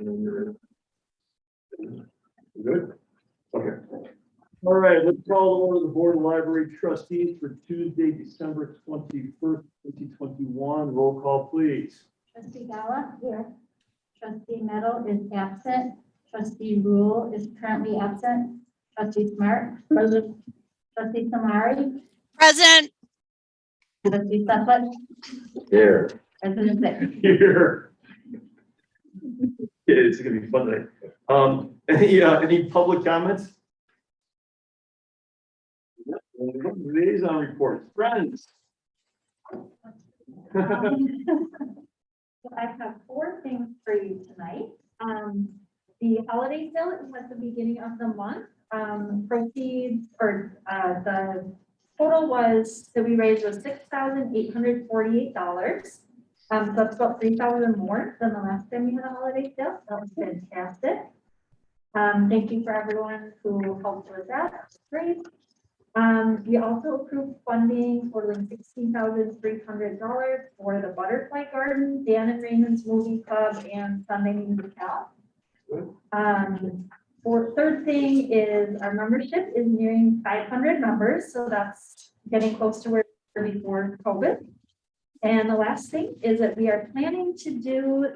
Good. Okay. All right, let's call over the Board of Library Trustees for Tuesday, December 21st, 2021. Roll call, please. Trustee Gala? Here. Trustee Meadow is absent. Trustee Rule is currently absent. Trustee Smart? Present. Trustee Samari? Present. Trustee Suffolk? Here. President Vick? Here. It's gonna be fun tonight. Any public comments? Liaison reports, friends. So I have 4 things for you tonight. The holiday sale is at the beginning of the month. Proceeds or the total was that we raised was $6,848. So that's about $3,000 more than the last time we had a holiday sale. That was fantastic. Thank you for everyone who helped with that. That was great. We also approved funding totaling $16,300 for the Butterfly Garden, Dan and Raymond's Movie Club, and Sunday Music Cal. For third thing is our membership is nearing 500 members, so that's getting close to where we were before COVID. And the last thing is that we are planning to do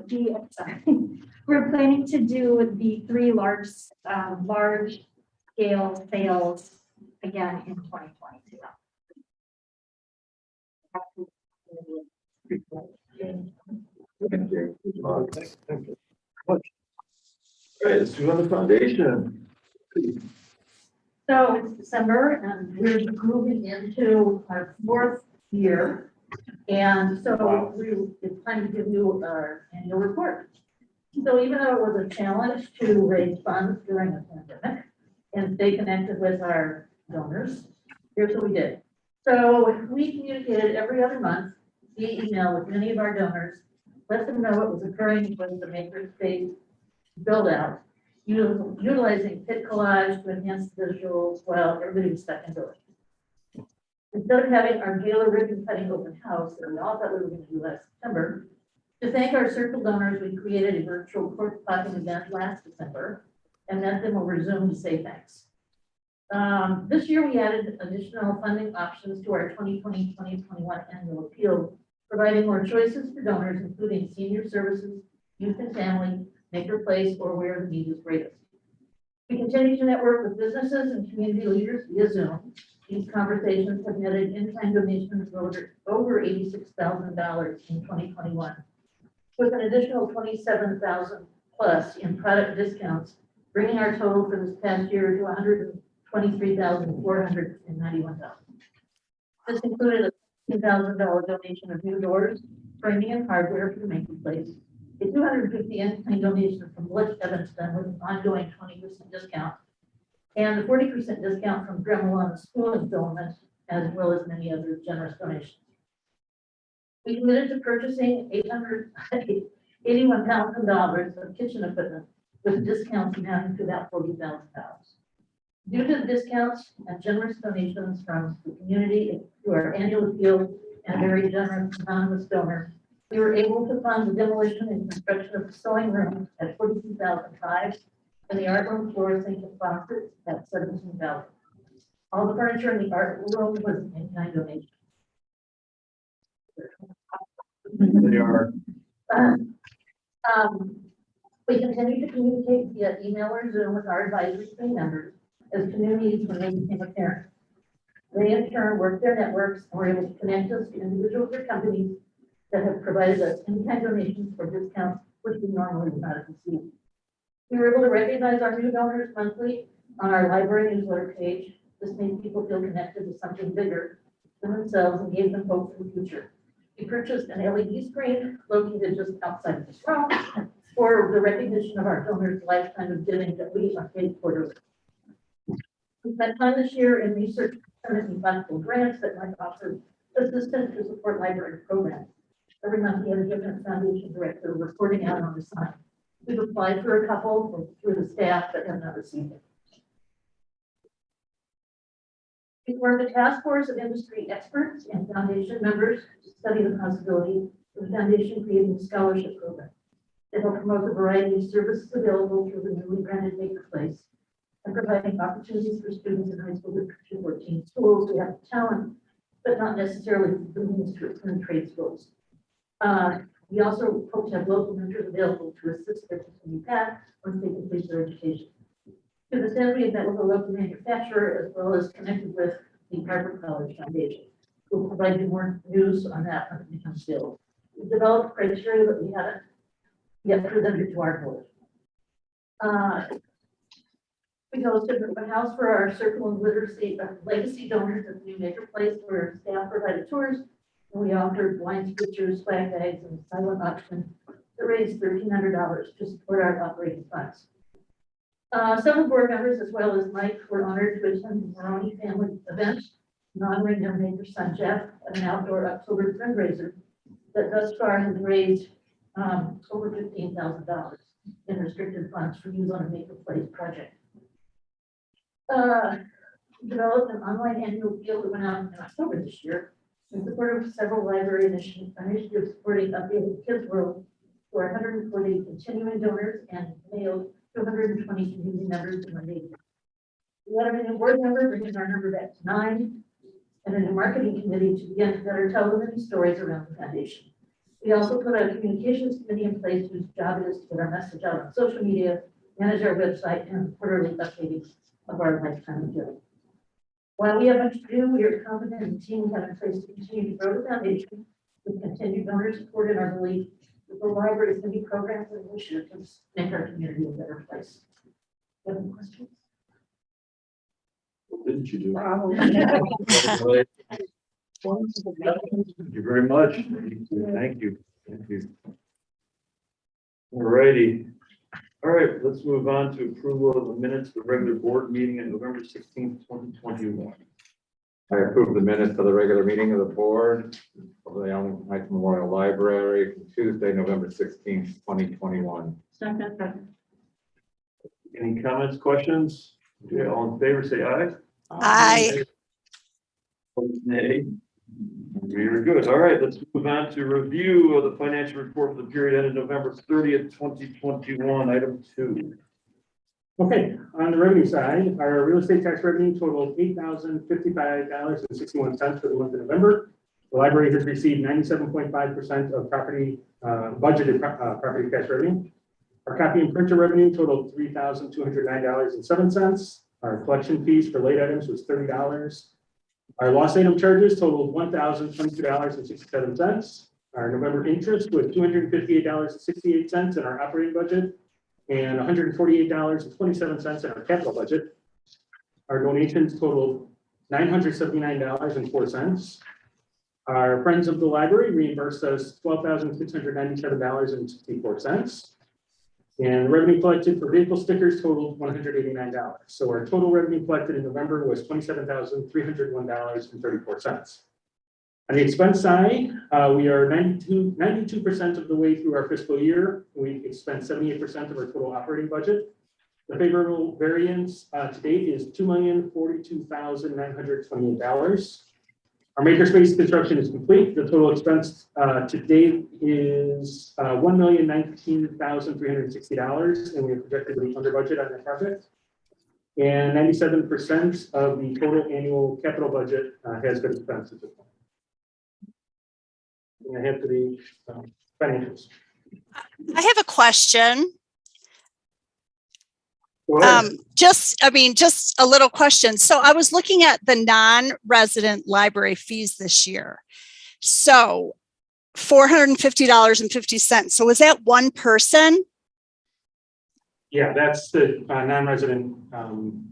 we're planning to do the 3 large scale sales again in 2022. All right, let's do on the foundation. So it's December and we're moving into our 4th year. And so it's time to give you our annual report. So even though it was a challenge to raise funds during a pandemic and stay connected with our donors, here's what we did. So we communicated every other month via email with many of our donors, let them know what was occurring with the makerspace build out, utilizing pit collage to enhance the visuals while everybody was stuck indoors. Instead of having our gala ribbon cutting open house that we all thought we were going to do last September, to thank our circle donors, we created a virtual court popping event last December, and then we'll resume to say thanks. This year we added additional funding options to our 2020-2021 annual appeal, providing more choices for donors, including senior services, youth and family, maker place, or where the need is greatest. We continue to network with businesses and community leaders via Zoom. These conversations have netted in-kind donations of over $86,000 in 2021, with an additional $27,000 plus in product discounts, bringing our total for this past year to $123,491. This included a $10,000 donation of new doors, framing and hardware for the making place, a $250 in-kind donation from Butch Evanston with an ongoing 20% discount, and a 40% discount from Dremel School Installment, as well as many other generous donations. We committed to purchasing $81,000 of kitchen equipment with discounts amounting to about $40,000. Due to the discounts and generous donations from the community through our annual appeal and a very generous anonymous donor, we were able to fund the demolition and construction of the sewing room at $42,500 and the art room floor sink and faucets at $17,000. All the furniture in the art room was an in-kind donation. They are. We continue to communicate via email or Zoom with our advisory committee members as communities when they became apparent. They in turn work their networks and were able to connect us to individuals or companies that have provided us in-kind donations or discounts, which we normally would not have received. We were able to recognize our new donors monthly on our library newsletter page. This made people feel connected to something bigger than themselves and gave them hope for the future. We purchased an LED screen located just outside of this room for the recognition of our donors' lifetime of giving that we are paid quarterly. We spent time this year in research and possible grants that might offer assistance to support library programs. Every month we have a different foundation director reporting out on the sign. We've applied for a couple through the staff but have not received it. We formed a task force of industry experts and foundation members to study the possibility of the foundation creating a scholarship program. It will promote the variety of services available through the newly branded Maker Place and providing opportunities for students in high school to 14 schools who have talent, but not necessarily the means to earn trade skills. We also hope to have local mentors available to assist their continued path once they complete their education. To this end, we have met with a local manufacturer as well as connected with the Harvard College Foundation. We'll provide you more news on that when it becomes available. We've developed criteria that we haven't yet presented to our board. We hosted a house for our Circle of Literacy legacy donors at the new Maker Place where staff provided tours. And we offered wine scriptures, swag bags, and silent auction that raised $1,300 to support our operating funds. Several board members, as well as Mike, were honored to attend the Maroney family event, honoring their Maker son Jeff at an outdoor October fundraiser that thus far has raised over $15,000 in restricted funds for use on a Maker Place project. Developed an online annual field that went out in October this year in support of several library initiatives supporting updated Kids World for 140 continuing donors and mailed 220 community members in the neighborhood. We have a new board member, bringing our number back to 9, and a new marketing committee to begin to better tell the many stories around the foundation. We also put a communications committee in place whose job it is to get our message out on social media, manage our website, and quarterly updating of our lifetime of giving. While we have much to do, we are confident in the team we have in place to continue to grow the foundation with continued donor support and our belief that the library's many programs and initiatives make our community a better place. Do you have any questions? What didn't you do? Thank you very much. Thank you. Thank you. All righty. All right, let's move on to approval of the minutes of the regular board meeting on November 16th, 2021. I approve the minutes of the regular meeting of the board of the Allen Heights Memorial Library for Tuesday, November 16th, 2021. Second. Any comments, questions? Okay, all in favor, say aye. Aye. Opposed, nay. Very good. All right, let's move on to review of the financial report for the period ended November 30th, 2021, item 2. Okay, on the revenue side, our real estate tax revenue totaled $8,055.61 for the month of November. The library has received 97.5% of property budgeted property tax revenue. Our copy and printer revenue totaled $3,209.07. Our collection fees for late items was $30. Our lost item charges totaled $1,022.67. Our November interest was $258.68 in our operating budget and $148.27 in our capital budget. Our donations totaled $979.04. Our Friends of the Library reimbursed us $12,697.64. And revenue collected for vehicle stickers totaled $189. So our total revenue collected in November was $27,301.34. On the expense side, we are 92% of the way through our fiscal year. We spent 78% of our total operating budget. The favorable variance to date is $2,042,928. Our makerspace construction is complete. The total expense to date is $1,019,360, and we are projected to be under budget on that project. And 97% of the total annual capital budget has been spent at this point. And I have to the financials. I have a question. Go ahead. Just a little question. So I was looking at the non-resident library fees this year. So $450.50. So is that one person? Yeah, that's the non-resident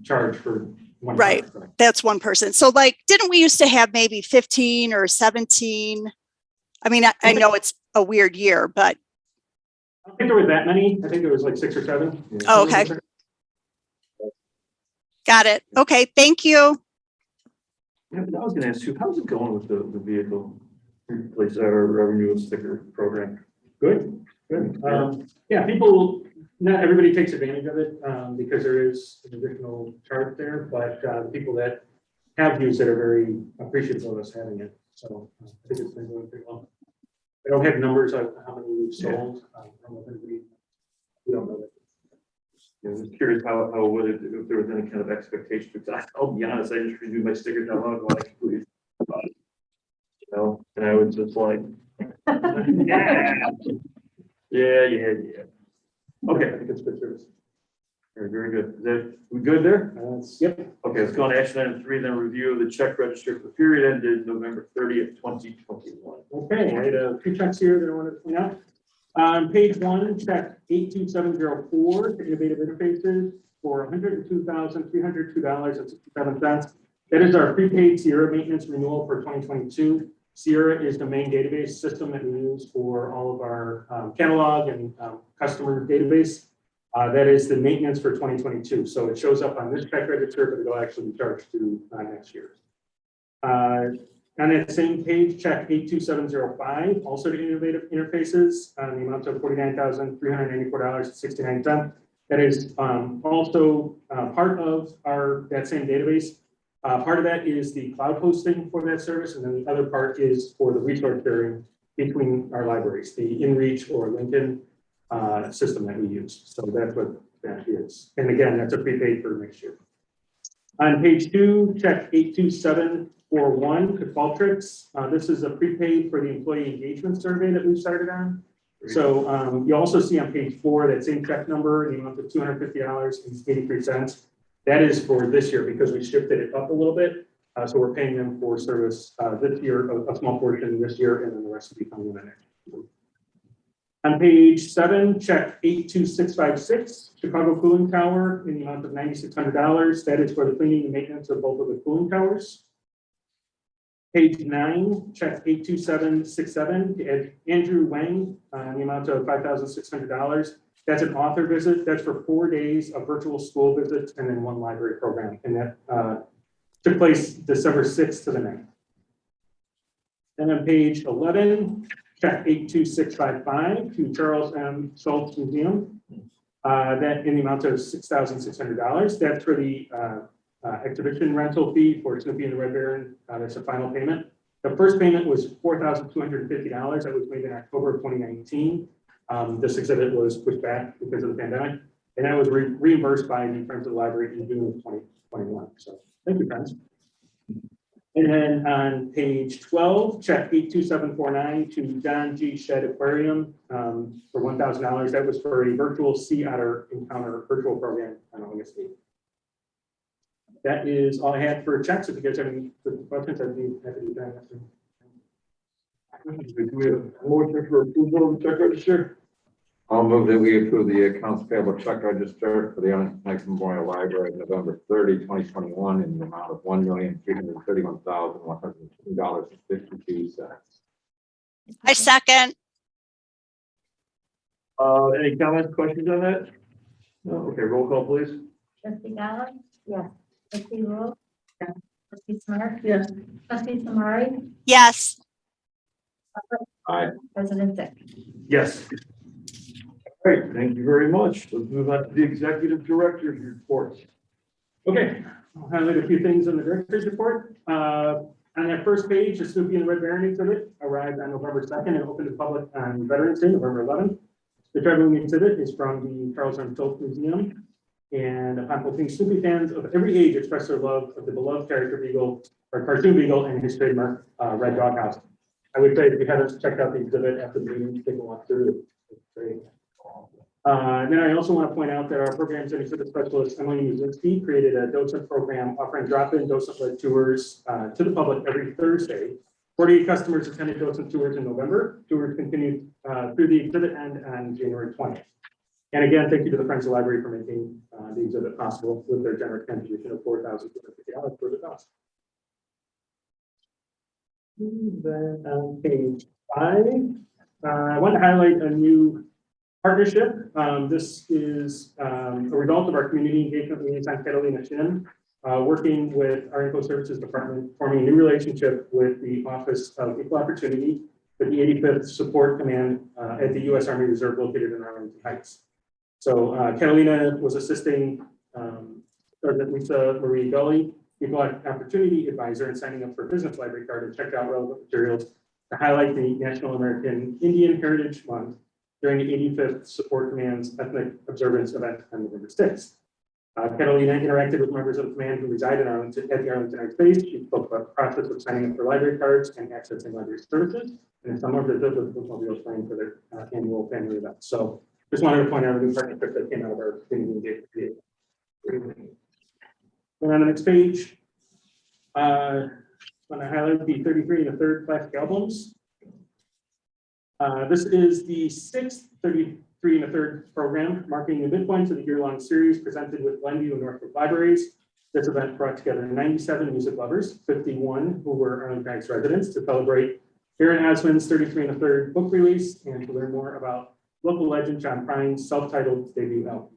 charge for one. Right. Product. That's one person. So didn't we used to have maybe 15 or 17? I mean, I know it's a weird year, but. I don't think there were that many. I think there was like 6 or 7. Yeah. Oh, okay. Got it. Okay, thank you. Yeah, I was going to ask you, how's it going with the vehicle replace our revenue sticker program? Good. Yeah, people, not everybody takes advantage of it because there is an additional charge there, but people that have used it are very appreciative of us having it. So I think it's been going pretty well. I don't have numbers of how many we've sold. I don't know if anybody was just curious how would it, if there was any kind of expectation, because I'll be honest, I just renewed my stickers not long ago, and I completely forgot about it. You know, and I was just like, yeah. Okay, I think it's good service. very good. Is that, we good there? Yep. Okay, let's go on to action item 3, then review of the check register for the period ended November 30th, 2021. Okay, I had a few checks here that I wanted to point out. On page 1, check 82704 for innovative interfaces for $102,302.67. That is our prepaid Sierra maintenance renewal for 2022. Sierra is the main database system that we use for all of our catalog and customer database. That is the maintenance for 2022. So it shows up on this check register, but it'll actually be charged to next year. On that same page, check 82705, also to innovative interfaces, the amount of $49,394.69. That is also part of that same database. Part of that is the cloud hosting for that service, and then the other part is for the resource sharing between our libraries, the InReach or Lincoln system that we use. So that's what that is. And again, that's a prepaid for next year. On page 2, check 82741, Qualtrics. This is a prepaid for the employee engagement survey that we started on. So you also see on page 4 that same check number in the amount of $250.83. That is for this year because we shifted it up a little bit. So we're paying them for service this year, a small portion this year, and then the rest will be coming in the next year. On page 7, check 82656, Chicago Cooling Tower in the amount of $9,600. That is for the cleaning and maintenance of both of the cooling towers. Page 9, check 82767 to Andrew Wang in the amount of $5,600. That's an author visit. That's for 4 days of virtual school visits and then 1 library program. And that took place December 6th to the 9th. And on page 11, check 82655 to Charles M. Schultz Museum. That in the amount of $6,600. That's for the exhibition rental fee for Snoopy and the Red Baron. That's the final payment. The first payment was $4,250. That was made in October of 2019. This exhibit was pushed back because of the pandemic, and that was reimbursed by the Friends of the Library in June of 2021. So thank you, friends. And then on page 12, check 82749 to Don G. Shed Aquarium for $1,000. That was for a virtual sea otter encounter virtual program on August 8th. That is all I had for checks. If you guys have any questions, I'd be happy to do that. Do we have a motion for approval of the check register? I'll move that we approve the accounts payable check register for the Onyx Memorial Library November 30, 2021 in the amount of $1,331,102.52. I second. Any comments, questions on that? No, okay, roll call, please. Trustee Gallo? Yes. Trustee Rule? Yes. Trustee Smart? Yes. Trustee Samari? Yes. Aye. President Dick? Yes. All right, thank you very much. Let's move on to the executive director's report. Okay, I'll highlight a few things in the director's report. On that first page, the Snoopy and the Red Baron exhibit arrived on November 2nd and opened to the public on Veterans Day, November 11th. The traveling exhibit is from the Charles M. Schultz Museum. And upon opening, Snoopy fans of every age express their love of the beloved character Beagle, or cartoon Beagle, and his trademark Red Dog House. I would say if you haven't checked out the exhibit after the meeting, take a walk through it. It's great. Then I also want to point out that our programs and exhibit specialist Emily Muzinski created a docent program offering drop-in docent-led tours to the public every Thursday. 48 customers attended docent tours in November. Tours continued through the exhibit end on January 20th. And again, thank you to the Friends of the Library for making the exhibit possible with their generous contribution of $4,250 for the cost. Then on page 5, I want to highlight a new partnership. This is a result of our community engagement liaison, Catalina Shin, working with our Info Services Department, forming a new relationship with the Office of Equal Opportunity, with the 85th Support Command at the U.S. Army Reserve located in Arlington Heights. So Catalina was assisting Lisa Marie Gully, Equal Opportunity Advisor, in signing up for a business library card and checked out relevant materials to highlight the National American Indian Heritage Month during the 85th Support Command's Ethnic Observance event on November 6th. Catalina interacted with members of the command who reside in Arlington at the Arlington Heights base. She spoke about the process of signing up for library cards and accessing library services. And some of the bookmobiles planning for their annual family event. So just wanted to point out a new partnership that came out of our community. And on the next page, I want to highlight the 33 and a third classic albums. This is the sixth 33 and a third program, marking the midpoint of the year-long series presented with Glenview and Norfolk Libraries. This event brought together 97 music lovers, 51 who were Arlington Heights residents, to celebrate Aaron Osmond's 33 and a third book release and to learn more about local legend John Prine's self-titled debut album.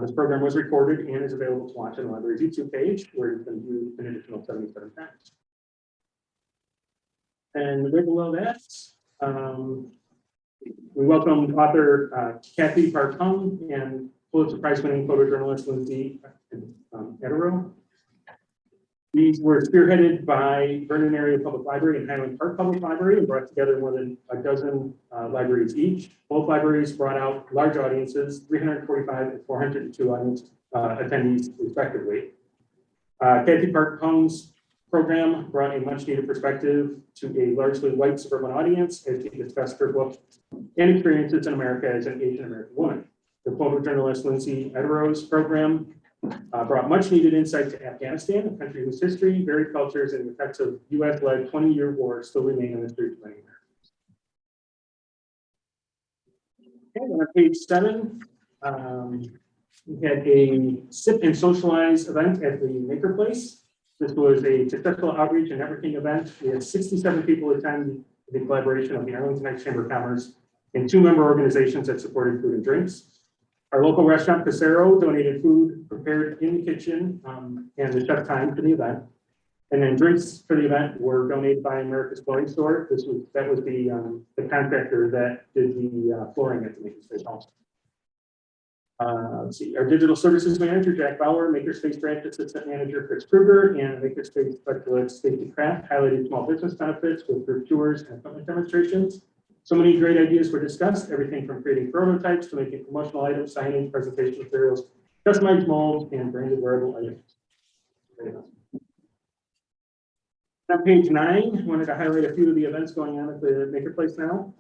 This program was recorded and is available to watch on the library's YouTube page, where you can view an additional 77 times. And right below that, we welcomed author Kathy Park-Hung and Pulitzer Prize-winning photojournalist Lindsay Edero. These were spearheaded by Vernon Area Public Library and Highland Park Public Library and brought together more than a dozen libraries each. Both libraries brought out large audiences, 345 and 402 audience attendees respectively. Kathy Park-Hung's program brought a much needed perspective to a largely white suburban audience as she discussed her book and experiences in America as an Asian American woman. The photojournalist Lindsay Edero's program brought much needed insight to Afghanistan, a country whose history, varied cultures, and the effects of US-led 20-year war still remain in the streets of many Americans. Okay, on page 7, we had a sip and socialize event at the Maker Place. This was a successful outreach and networking event. We had 67 people attend the collaboration of the Arlington Heights Chamber of Commerce and 2 member organizations that supported food and drinks. Our local restaurant, Casero, donated food prepared in the kitchen and the chef time for the event. And then drinks for the event were donated by America's Flooring Store. That was the contractor that did the flooring at the Makerspace also. Let's see, our digital services manager, Jack Bauer, Makerspace branch assistant manager, Chris Kruger, and Makerspace specialist, Stacey Kraft, highlighted small business benefits with group tours and equipment demonstrations. So many great ideas were discussed, everything from creating prototypes to making promotional items, signage, presentation materials, customized molds, and branded wearable items. On page 9, I wanted to highlight a few of the events going on at the Maker Place now.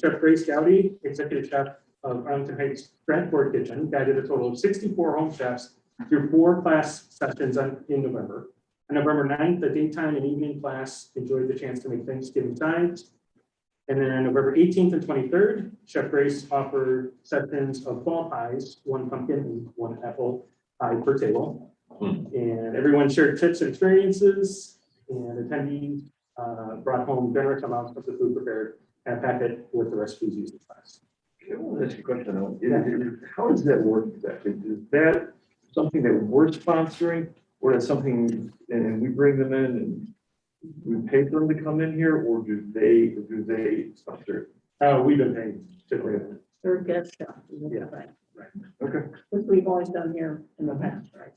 Chef Grace Gowdy, executive chef of Arlington Heights Stratford Kitchen, guided a total of 64 home chefs through 4 class sessions in November. On November 9th, the daytime and evening class enjoyed the chance to make Thanksgiving sides. And then on November 18th and 23rd, Chef Grace offered sessions of fall pies, 1 pumpkin and 1 apple pie per table. And everyone shared tips and experiences, and attendees brought home generous amounts of the food prepared and a packet with the recipes used in class. Okay, well, that's a question. How does that work exactly? Is that something that we're sponsoring, or that's something, and we bring them in and we pay for them to come in here, or do they sponsor it? We've been paying typically. They're guest stuff. Yeah. Right. Okay. Which we've always done here in the past, right?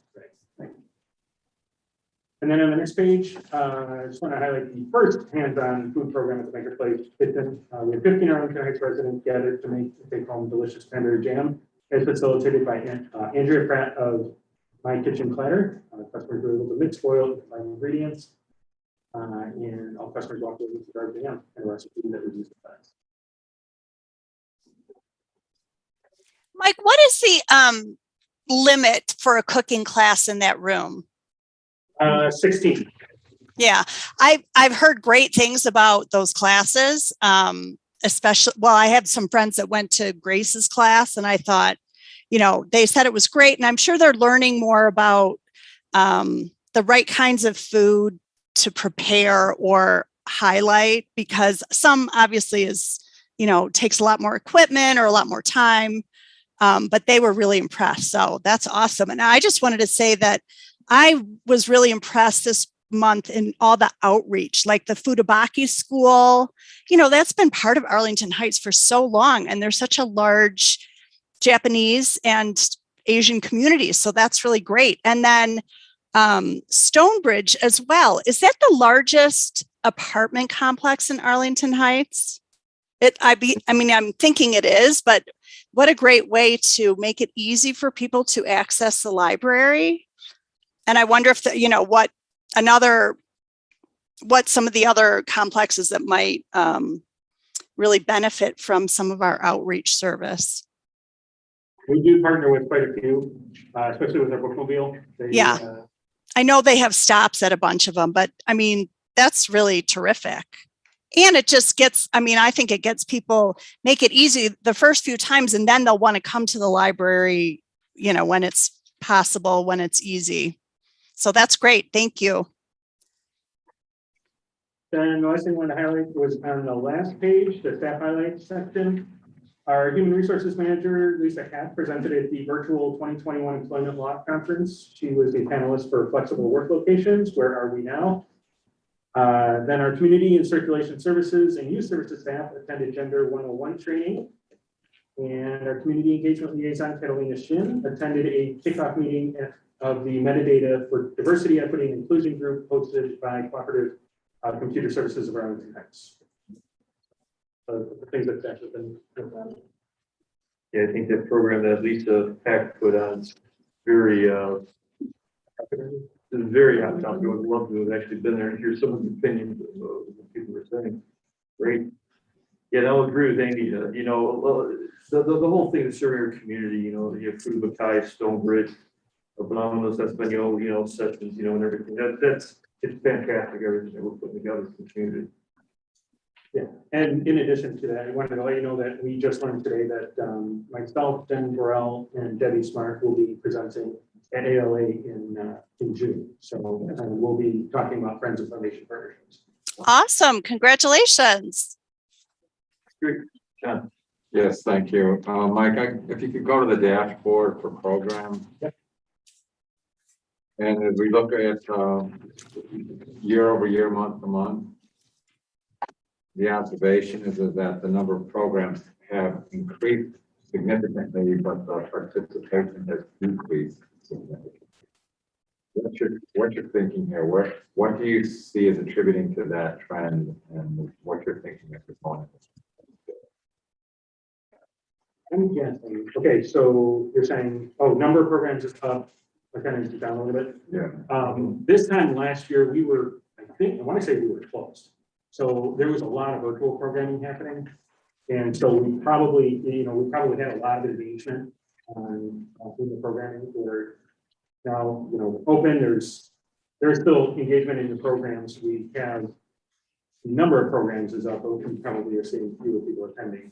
And then on the next page, I just want to highlight the first hands-on food program at the Maker Place Kitchen. We had 15 Arlington Heights residents gathered to make a take-home delicious cranberry jam, as facilitated by Andrea Pratt of My Kitchen Platter. Customers were able to mix, boil, and combine ingredients, and all customers walked away with our jam and a recipe that was used in class. Mike, what is the limit for a cooking class in that room? 16. Yeah, I've heard great things about those classes. Especially, well, I have some friends that went to Grace's class, and I thought, they said it was great, and I'm sure they're learning more about the right kinds of food to prepare or highlight, because some obviously is, takes a lot more equipment or a lot more time, but they were really impressed. So that's awesome. And I just wanted to say that I was really impressed this month in all the outreach, like the Fudabaki School, that's been part of Arlington Heights for so long. And there's such a large Japanese and Asian community. So that's really great. And then Stonebridge as well. Is that the largest apartment complex in Arlington Heights? I mean, I'm thinking it is, but what a great way to make it easy for people to access the library. And I wonder if, what some of the other complexes that might really benefit from some of our outreach service. We do partner with quite a few, especially with our bookmobile. Yeah. I know they have stops at a bunch of them, but I mean, that's really terrific. And it just gets, I think it gets people, make it easy the first few times, and then they'll want to come to the library, when it's possible, when it's easy. So that's great. Thank you. Then the last thing I wanted to highlight was on the last page, the staff highlights section. Our human resources manager, Lisa Hatt, presented at the virtual 2021 Employment Law Conference. She was a panelist for flexible work locations. Where are we now? Then our community and circulation services and youth services staff attended Gender 101 training. And our community engagement liaison, Catalina Shin, attended a kickoff meeting of the metadata for diversity, equity, and inclusion group hosted by Cooperative Computer Services of Arlington Heights. The things that have been. Yeah, I think that program that Lisa Peck put on is very, it's very hot topic. I would love to have actually been there and hear some of the opinions of what people were saying. Great. Yeah, and I'll agree with Amy. The whole thing is serving our community. You have Food Mackay, Stonebridge, Abominable Espanol, sessions, and everything. It's fantastic everything that we're putting together for the community. Yeah, and in addition to that, I wanted to let you know that we just learned today that myself, Jen Burrell, and Debbie Smart will be presenting at ALA in June. So we'll be talking about Friends of Foundation partnerships. Awesome. Congratulations. Great. John. Yes, thank you. Mike, if you could go to the dashboard for program. Yep. And as we look at year over year, month to month, the observation is that the number of programs have increased significantly, but the participation has decreased significantly. What you're thinking here? What do you see as attributing to that trend, and what you're thinking at this point? I'm guessing. Okay, so you're saying, number of programs is up, attendance is down a little bit. Yeah. This time last year, I want to say we were closed. So there was a lot of virtual programming happening. And so we probably had a lot of engagement in the programming. We're now, open. There's still engagement in the programs. We have the number of programs is up, but we probably are seeing fewer people attending.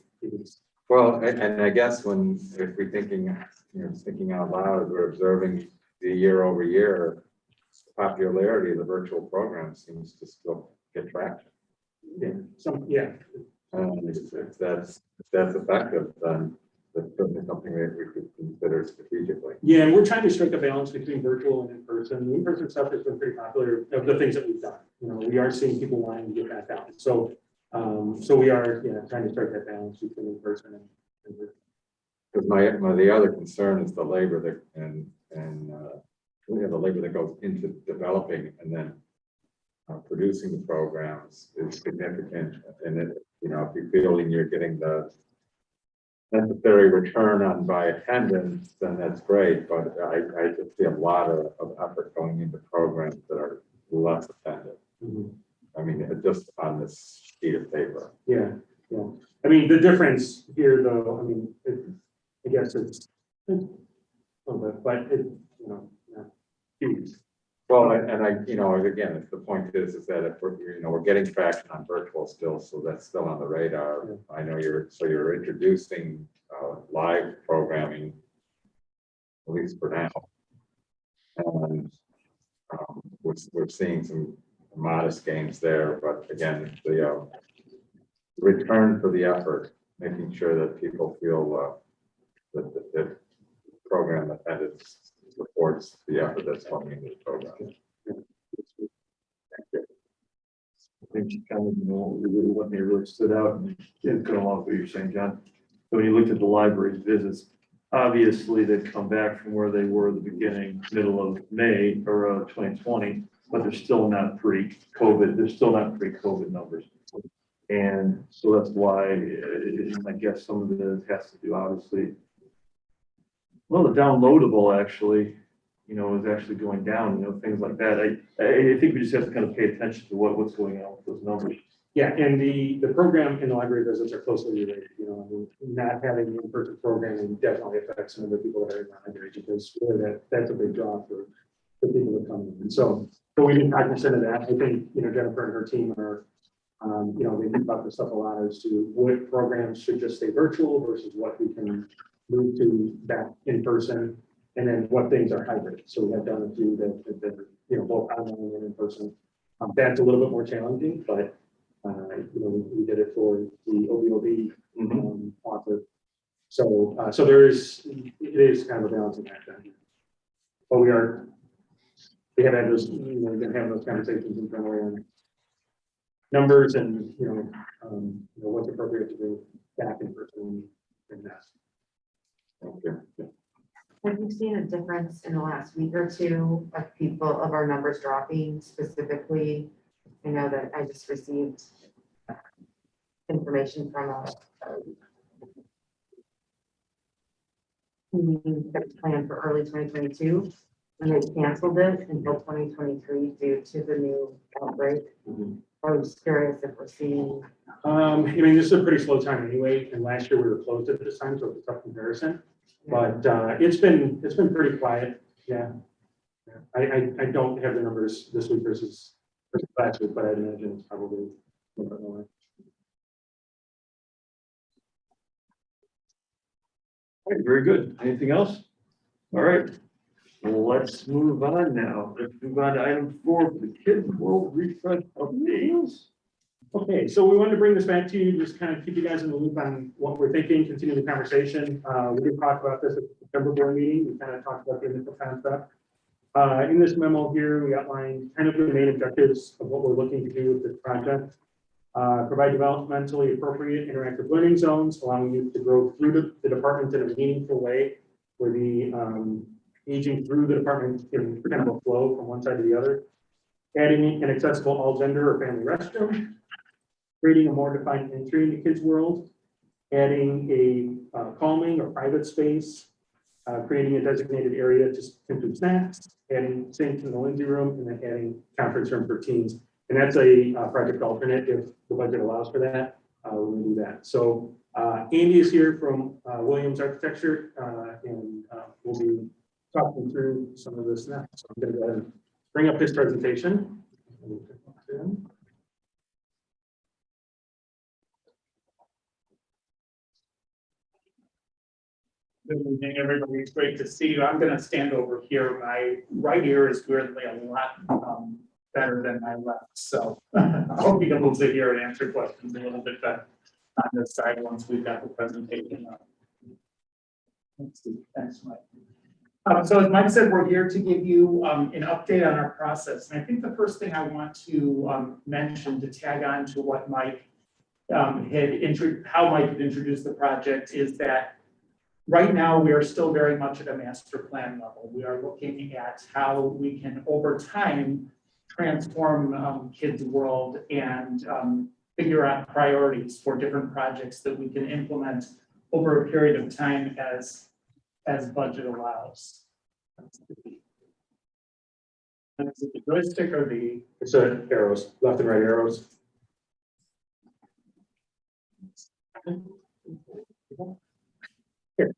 Well, and I guess if we're thinking, thinking out loud, we're observing the year over year popularity of the virtual program seems to still get traction. Yeah. If that's effective, then that's certainly something that we could consider strategically. Yeah, we're trying to strike a balance between virtual and in-person. The in-person stuff has been pretty popular of the things that we've done. We are seeing people wanting to get back out. So we are trying to strike that balance between in-person and virtual. Because the other concern is the labor the labor that goes into developing and then producing the programs is significant. And if you're feeling you're getting the necessary return on by attendance, then that's great. But I just see a lot of effort going into programs that are less attended. Mm-hmm. I mean, just on this sheet of paper. Yeah. I mean, the difference here, though, I guess it's a little bit, but huge. Well, again, if the point is that if we're getting traction on virtual still, so that's still on the radar. Yeah. I know you're introducing live programming, at least for now, and we're seeing some modest gains there. But again, the return for the effort, making sure that people feel that the program attendance supports the effort that's going into the program. I think one thing that really stood out, and it's going along with what you're saying, John. So when you looked at the library's visits, obviously they've come back from where they were at the beginning, middle of May or 2020, but they're still not pre-COVID. They're still not pre-COVID numbers. And so that's why, I guess some of it has to do, obviously. Well, the downloadable actually, is actually going down, things like that. I think we just have to kind of pay attention to what's going on with those numbers. Yeah, and the program and the library visits are closely related, not having the in-person programming definitely affects some of the people that are in the library, because really that's a big draw for people that come in. And so, but we didn't cognizant of that. I think, Jennifer and her team are, they think about this stuff a lot as to what programs should just stay virtual versus what we can move to back in person, and then what things are hybrid. So we have done a few that both online and in person. That's a little bit more challenging, but we did it for the OBOB author. So it is kind of a balancing act. But we have had those, we've been having those conversations internally on numbers and, what's appropriate to do back in person and that. Okay. Have you seen a difference in the last week or two of our numbers dropping specifically? I know that I just received information from a meeting that's planned for early 2022, and they canceled it until 2023 due to the new outbreak. I was curious if we're seeing. This is a pretty slow time anyway, and last year we were closed at this time, so it's a tough comparison. But it's been pretty quiet. Yeah. I don't have the numbers this week versus last week, but I'd imagine it's probably a little bit more. All right, very good. Anything else? All right. Well, let's move on now. Let's move on to item 4 for the Kids World Refresh updates. Okay, so we wanted to bring this back to you, just kind of keep you guys in the loop on what we're thinking, continue the conversation. We did talk about this at the September board meeting. We kind of talked about the initial concept. In this memo here, we outlined kind of the main objectives of what we're looking to do with this project. Provide developmentally appropriate interactive learning zones, allowing youth to grow through the department in a meaningful way, where the aging through the department can kind of flow from one side to the other. Adding an accessible all gender or family restroom. Creating a more defined entry into kids' world. Adding a calming or private space. Creating a designated area to consume snacks. Adding sinks in the Lindsay room, and then adding conference room for teens. And that's a project alternate if the budget allows for that. We'll do that. So Andy is here from Williams Architecture, and we'll be talking through some of this now. So I'm going to go ahead and bring up his presentation. Good evening, everybody. It's great to see you. I'm going to stand over here. My right ear is weirdly a lot better than my left, so I'll be able to hear and answer questions a little bit better on this side once we've got the presentation up. Let's see. Thanks, Mike. So as Mike said, we're here to give you an update on our process. And I think the first thing I want to mention, to tag on to what Mike how Mike had introduced the project, is that right now we are still very much at a master plan level. We are looking at how we can, over time, transform kids' world and figure out priorities for different projects that we can implement over a period of time as budget allows. Is it the joystick or the? It's arrows, left and right arrows. Here.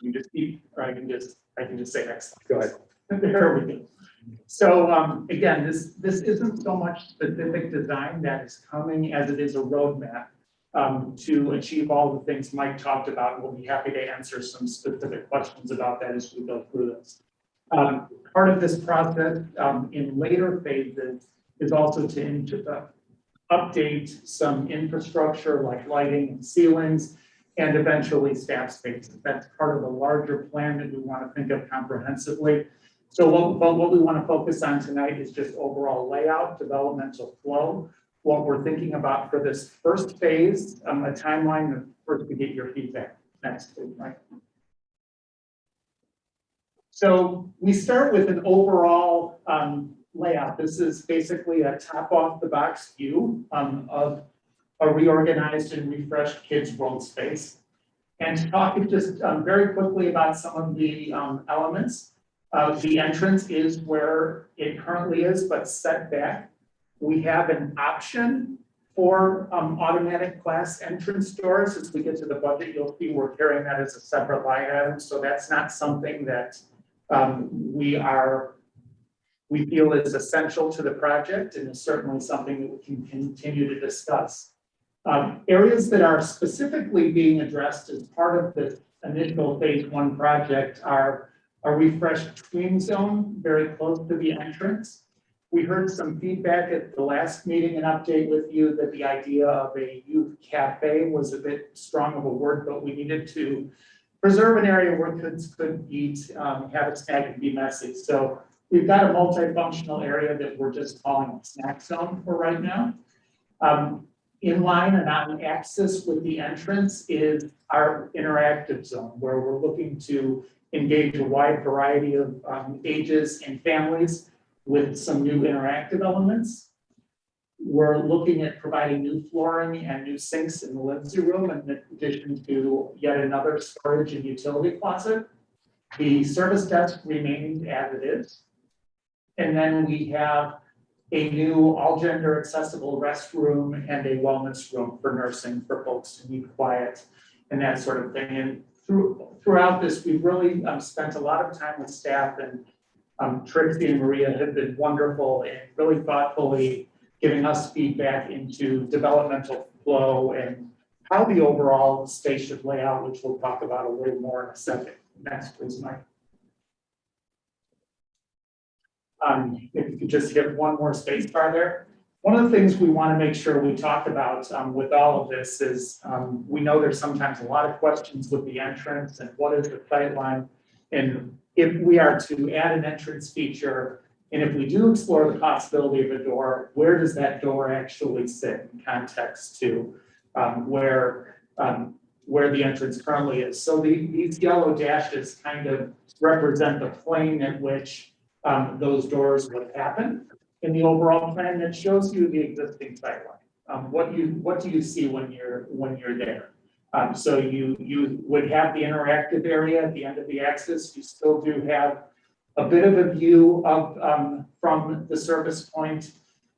We just keep, or I can just say excellent. Go ahead. There we go. So again, this isn't so much specific design that is coming as it is a roadmap to achieve all the things Mike talked about. We'll be happy to answer some specific questions about that as we go through this. Part of this process in later phases is also to update some infrastructure like lighting and ceilings, and eventually staff spaces. That's part of the larger plan that we want to think of comprehensively. So what we want to focus on tonight is just overall layout, developmental flow, what we're thinking about for this first phase, a timeline. First, we get your feedback. Next, please, Mike. So we start with an overall layout. This is basically a top off the box view of a reorganized and refreshed kids' world space. And to talk just very quickly about some of the elements. The entrance is where it currently is, but set back. We have an option for automatic glass entrance doors. As we get to the budget, you'll see we're carrying that as a separate line item. So that's not something that we feel is essential to the project, and is certainly something that we can continue to discuss. Areas that are specifically being addressed as part of the initial phase 1 project are a refreshed tween zone very close to the entrance. We heard some feedback at the last meeting and update with you that the idea of a youth cafe was a bit strong of a word, but we needed to preserve an area where kids could eat, have a snack and be messy. So we've got a multifunctional area that we're just calling a snack zone for right now. In line and on axis with the entrance is our interactive zone, where we're looking to engage a wide variety of ages and families with some new interactive elements. We're looking at providing new flooring and new sinks in the Lindsay room, in addition to yet another storage and utility closet. The service desk remains as it is. And then we have a new all-gender accessible restroom and a wellness room for nursing for folks to be quiet and that sort of thing. And throughout this, we've really spent a lot of time with staff, and Trixie and Maria have been wonderful and really thoughtfully giving us feedback into developmental flow and how the overall space should lay out, which we'll talk about a little more in a second. Next, please, Mike. If you could just hit one more space bar there. One of the things we want to make sure we talk about with all of this is we know there's sometimes a lot of questions with the entrance and what is the sight line. And if we are to add an entrance feature, and if we do explore the possibility of a door, where does that door actually sit in context to where the entrance currently is? So these yellow dashes kind of represent the plane at which those doors would happen in the overall plan that shows you the existing sightline. What do you see when you're there? So you would have the interactive area at the end of the axis. You still do have a bit of a view of from the service point.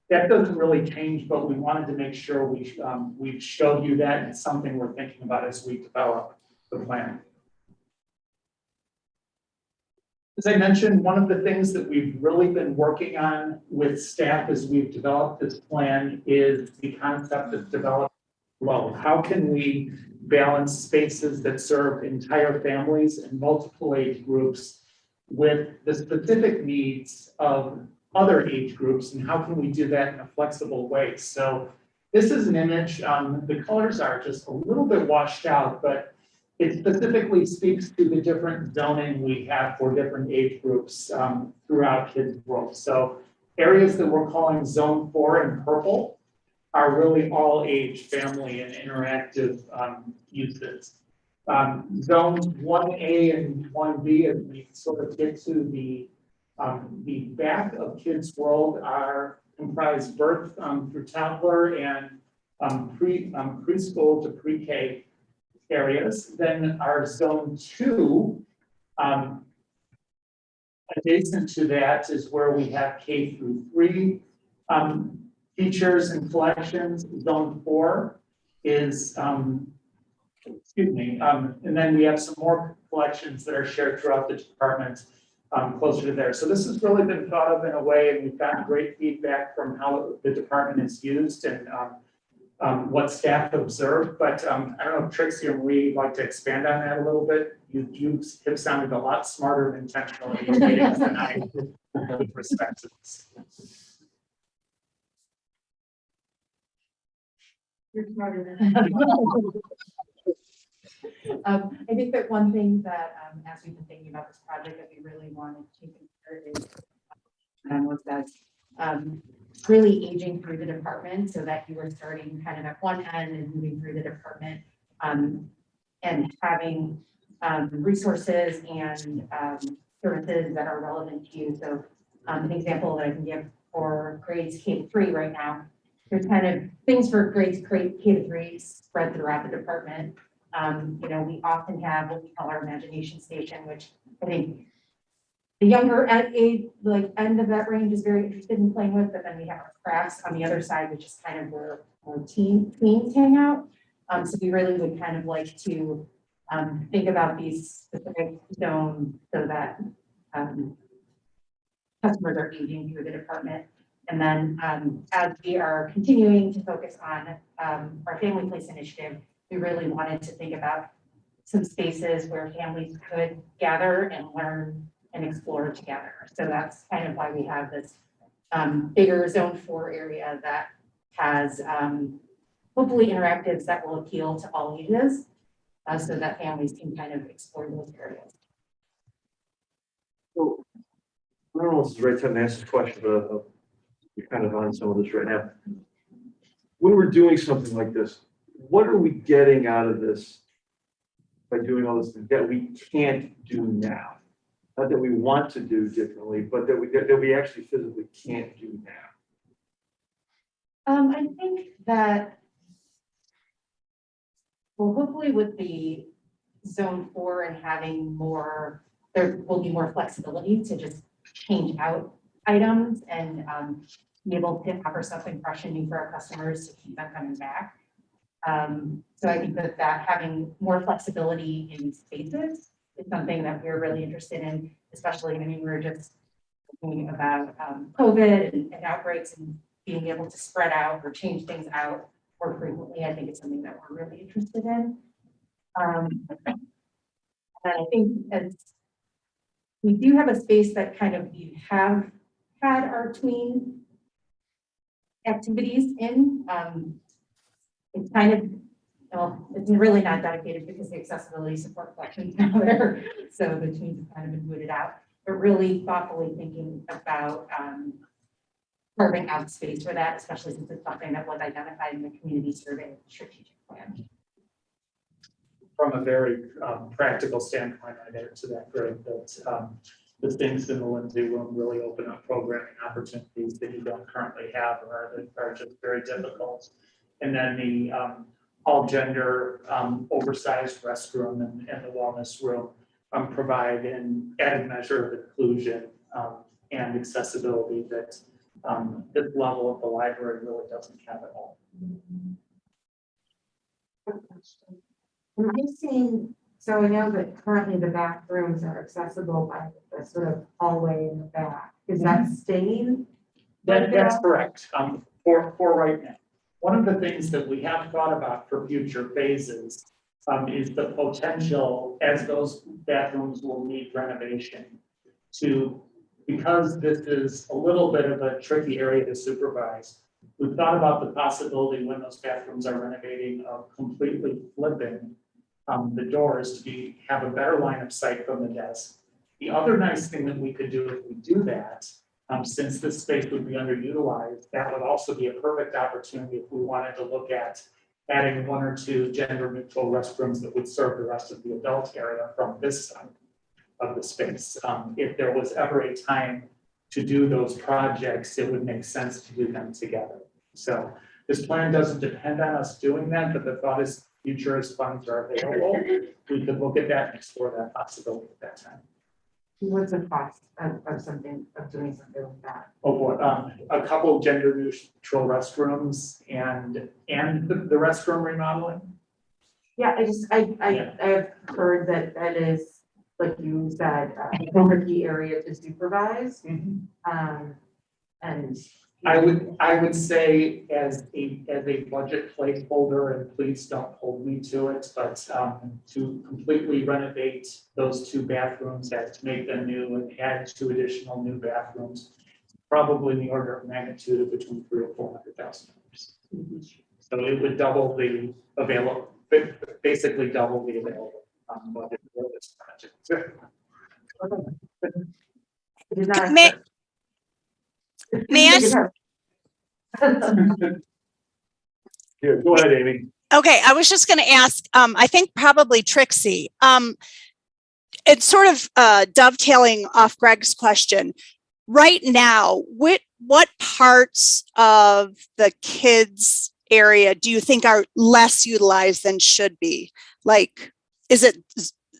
That doesn't really change, but we wanted to make sure we showed you that, and it's something we're thinking about as we develop the plan. As I mentioned, one of the things that we've really been working on with staff as we've developed this plan is the concept of development flow. How can we balance spaces that serve entire families and multiple age groups with the specific needs of other age groups, and how can we do that in a flexible way? So this is an image, the colors are just a little bit washed out, but it specifically speaks to the different zoning we have for different age groups throughout Kids World. So areas that we're calling Zone 4 in purple are really all age, family, and interactive uses. Zones 1A and 1B, as we sort of get to the back of Kids World, are comprised birth through toddler and preschool to pre-K areas. Then our Zone 2, adjacent to that, is where we have K through 3 features and collections. Zone 4 is, and then we have some more collections that are shared throughout the department closer to there. So this has really been thought of in a way, and we've gotten great feedback from how the department is used and what staff observed. But I don't know if Trixie or Marie would like to expand on that a little bit. You have sounded a lot smarter and intentional in these meetings than I with respect to this. You're smarter than I think that one thing that, as we've been thinking about this project, that we really wanted to consider is was that really aging through the department, so that you were starting kind of at one end and moving through the department, and having resources and services that are relevant to you. So An example that I can give for grades K-3 right now, there's kind of things for grades K-3 spread throughout the department. You know, we often have what we call our imagination station, which I think the younger age, like end of that range is very interested in playing with, but then we have our crafts on the other side, which is kind of where tweens hang out. So we really would kind of like to think about these specific zones so that customers are aging through the department. And then as we are continuing to focus on our Family Place initiative, we really wanted to think about some spaces where families could gather and learn and explore together. So that's kind of why we have this bigger Zone 4 area that has hopefully interactives that will appeal to all ages so that families can kind of explore those areas. So, I don't know if this is the right time to ask this question, but you're kind of on some of this right now. When we're doing something like this, what are we getting out of this by doing all this that we can't do now? Not that we want to do differently, but that we actually physically can't do now. I think that, well, hopefully with the Zone 4 and having more, there will be more flexibility to just change out items and be able to offer something fresh and new for our customers to keep them coming back. So I think that having more flexibility in spaces is something that we're really interested in, especially, I mean, we're just thinking about COVID and outbreaks and being able to spread out or change things out more frequently. I think it's something that we're really interested in. And I think as we do have a space that kind of we have had our tween activities in, it's kind of, well, it's really not dedicated because the accessibility support collection's now there. So the tweens have kind of been booted out, but really thoughtfully thinking about carving out space for that, especially since it's something that was identified in the community survey strategic plan. From a very practical standpoint, I'd add to that, Greg, that the things in the Lindsay room really open up programming opportunities that you don't currently have or are just very difficult. And then the all gender oversized restroom and the wellness room provide an added measure of inclusion and accessibility that this level of the library really doesn't have at all. Am I seeing, so I know that currently the bathrooms are accessible by the sort of hallway in the back. Is that staying? That's correct. For right now. One of the things that we have thought about for future phases is the potential, as those bathrooms will need renovation, because this is a little bit of a tricky area to supervise. We've thought about the possibility when those bathrooms are renovating of completely flipping the doors to have a better line of sight from the desk. The other nice thing that we could do if we do that, since this space would be underutilized, that would also be a perfect opportunity if we wanted to look at adding 1 or 2 gender neutral restrooms that would serve the rest of the adult area from this side of the space. If there was ever a time to do those projects, it would make sense to do them together. So this plan doesn't depend on us doing that, but the thought is future as funds are available, we could look at that and explore that possibility at that time. What's the cost of doing something like that? Oh, boy, a couple of gender neutral restrooms and the restroom remodeling. Yeah, I've heard that is, like you said, a key area to supervise. And I would say as a budget placeholder, and please don't hold me to it, but to completely renovate those 2 bathrooms and to make them new and add 2 additional new bathrooms, probably in the order of magnitude of between $300,000 or $400,000. So it would double the available, basically double the available budget for this project. May I? Yeah, go ahead, Amy. Okay, I was just going to ask, I think probably Trixie. It's sort of dovetailing off Greg's question. right now, what parts of the kids area do you think are less utilized than should be? Like, is it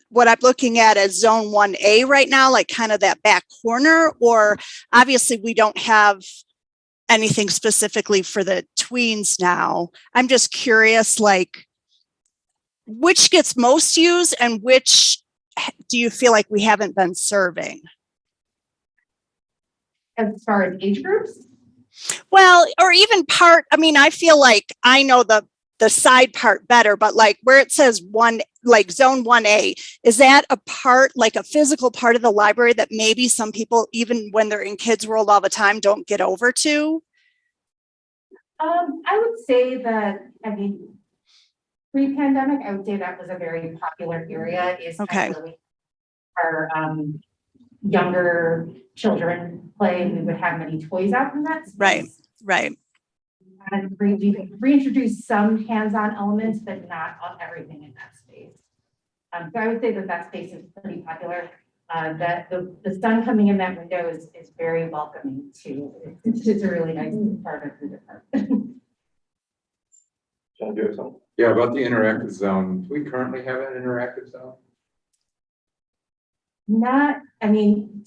what I'm looking at as zone 1A right now, like kind of that back corner? Or obviously we don't have anything specifically for the tweens now. I'm just curious, like, which gets most used and which do you feel like we haven't been serving? As far as age groups, Well, or even part, I mean, I feel like I know the side part better, but like where it says one, like zone 1A, is that a part, like a physical part of the library that maybe some people, even when they're in Kids World all the time, don't get over to? I would say that, I mean, pre-pandemic, I would say that was a very popular area, is Okay. where we, our younger children play. We would have many toys out in that space. Right. And we reintroduced some hands-on elements, but not on everything in that space. So I would say that that space is pretty popular. That the sun coming in that window is very welcoming too. It's a really nice part of the department. John, do you have something? Yeah, about the interactive zone, do we currently have an interactive zone? Not, I mean.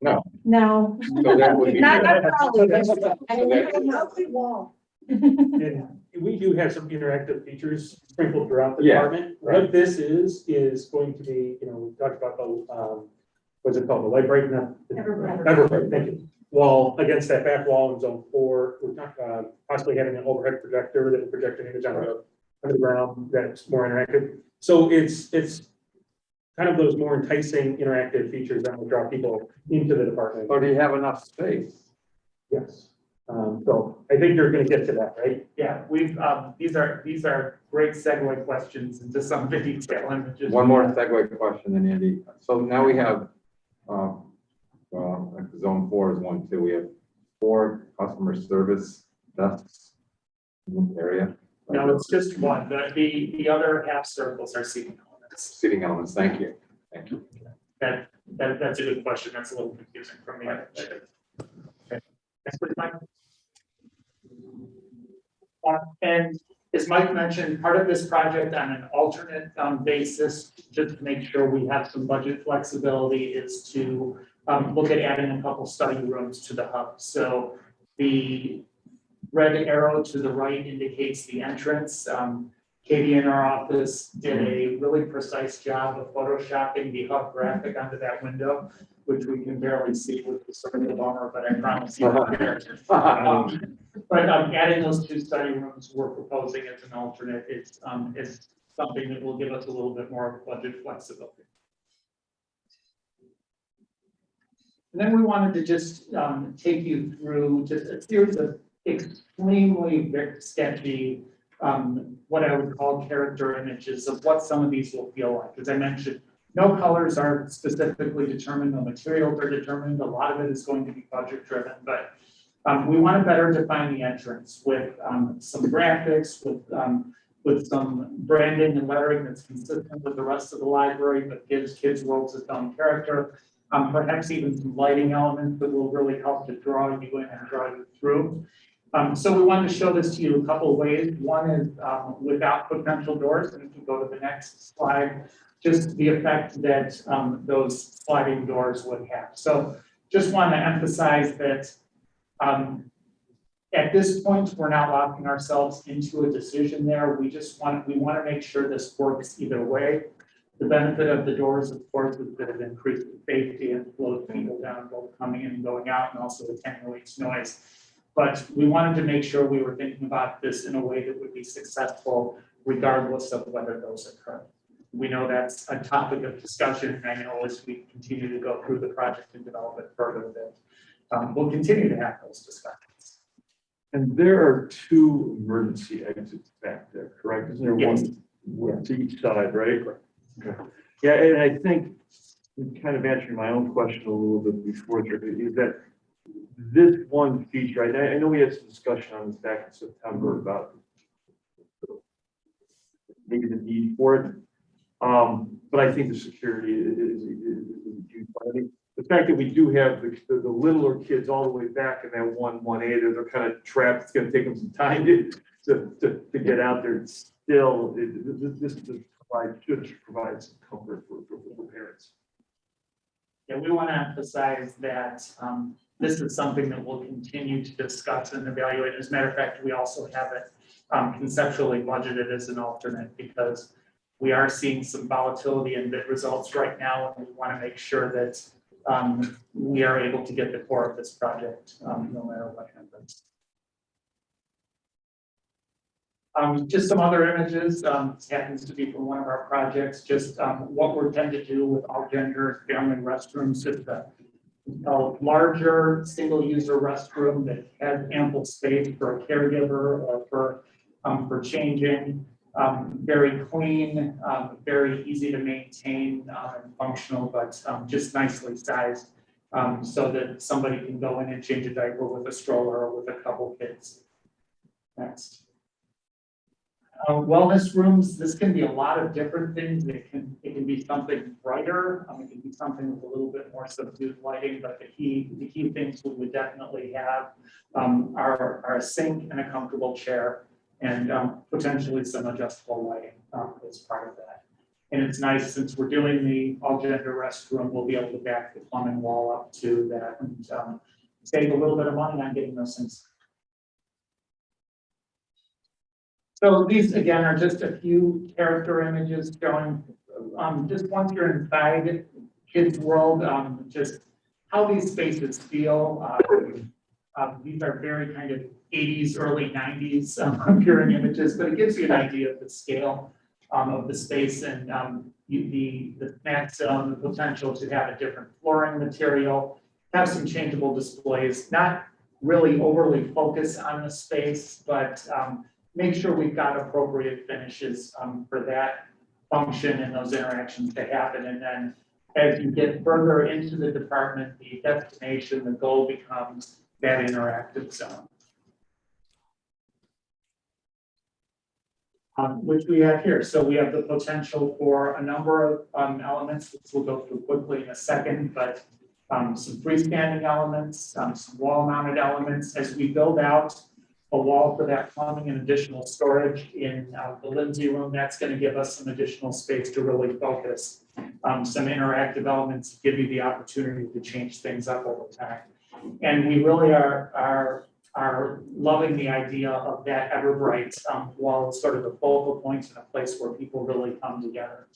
No. No. So that would be Not good. probably, but And we do have some interactive features sprinkled throughout the Yeah, department. right. What this is going to be, you know, we talked about the, what's it called, the light break? Everbright, thank you. Wall against that back wall in zone 4. We're talking possibly having an overhead projector that will project an image on the ground that's more interactive. So it's kind of those more enticing interactive features that will draw people into the department. Or do you have enough space? Yes. So I think you're going to get to that, right? Yeah, we've, these are great segue questions into some of the detail images. One more segue question, then Andy. So now we have, well, like zone 4 is 1, 2. We have 4 customer service desks in this area. No, it's just one. The other half circles are seating elements. Seating elements. Thank you. Thank you. That's a good question. That's a little confusing from the other. Okay. Next, please, Mike. And as Mike mentioned, part of this project on an alternate basis, just to make sure we have some budget flexibility, is to look at adding a couple study rooms to the hub. So the red arrow to the right indicates the entrance. Katie in our office did a really precise job of photoshopping the hub graphic onto that window, which we can barely see, which is sort of a bummer, but I promise you. But adding those 2 study rooms we're proposing as an alternate is something that will give us a little bit more budget flexibility. And then we wanted to just take you through just a series of extremely sketchy, what I would call character images of what some of these will feel like. As I mentioned, no colors are specifically determined, no materials are determined. A lot of it is going to be budget driven, but we want to better define the entrance with some graphics, with some branding and lettering that's consistent with the rest of the library, but gives Kids World its own character. Perhaps even some lighting elements that will really help to draw you in and draw you through. So we wanted to show this to you a couple of ways. One is without potential doors, and if you go to the next slide, just the effect that those sliding doors would have. So just want to emphasize that at this point, we're not locking ourselves into a decision there. We want to make sure this works either way. The benefit of the doors, of course, is that it increases safety and slows people down, both coming in and going out, and also attenuates noise. But we wanted to make sure we were thinking about this in a way that would be successful, regardless of whether those occur. We know that's a topic of discussion, and I know as we continue to go through the project and develop it further, that we'll continue to have those discussions. And there are 2 emergency exits back there, correct? Isn't there Yes. one to each side, right? Okay. Yeah, and I think, kind of answering my own question a little bit before, is that this one feature, I know we had some discussion on this back in September about maybe the need for it. But I think the security is a huge part. I think the fact that we do have the littler kids all the way back in that 1A, they're kind of trapped. It's gonna take them some time to get out there. It's still, this should provide some comfort for parents. Yeah, we want to emphasize that this is something that we'll continue to discuss and evaluate. As a matter of fact, we also have it conceptually budgeted as an alternate because we are seeing some volatility in bid results right now, and we want to make sure that we are able to get the core of this project no matter what happens. Just some other images, this happens to be from one of our projects, just what we're tend to do with all gender family restrooms, just a larger single user restroom that has ample space for a caregiver or for changing, very clean, very easy to maintain and functional, but just nicely sized so that somebody can go in and change a diaper with a stroller or with a couple kids. Next. Wellness rooms, this can be a lot of different things. It can be something brighter. It can be something with a little bit more subdued lighting, but the key things we would definitely have are a sink and a comfortable chair and potentially some adjustable lighting as part of that. And it's nice since we're doing the all gender restroom, we'll be able to back the plumbing wall up to that and save a little bit of money on getting those things. So these again are just a few character images showing just once you're inside kids' world, just how these spaces feel. These are very kind of 80s, early 90s appearing images, but it gives you an idea of the scale of the space and the maximum potential to have a different flooring material, have some changeable displays, not really overly focus on the space, but make sure we've got appropriate finishes for that function and those interactions to happen. And then as you get further into the department, the destination, the goal becomes that interactive zone. Which we have here. So we have the potential for a number of elements, which we'll go through quickly in a second, but some freestanding elements, some wall-mounted elements. As we build out a wall for that plumbing and additional storage in the Lindsay room, that's going to give us some additional space to really focus. Some interactive elements give you the opportunity to change things up over time. And we really are loving the idea of that Everbright wall as sort of the focal point and a place where people really come together.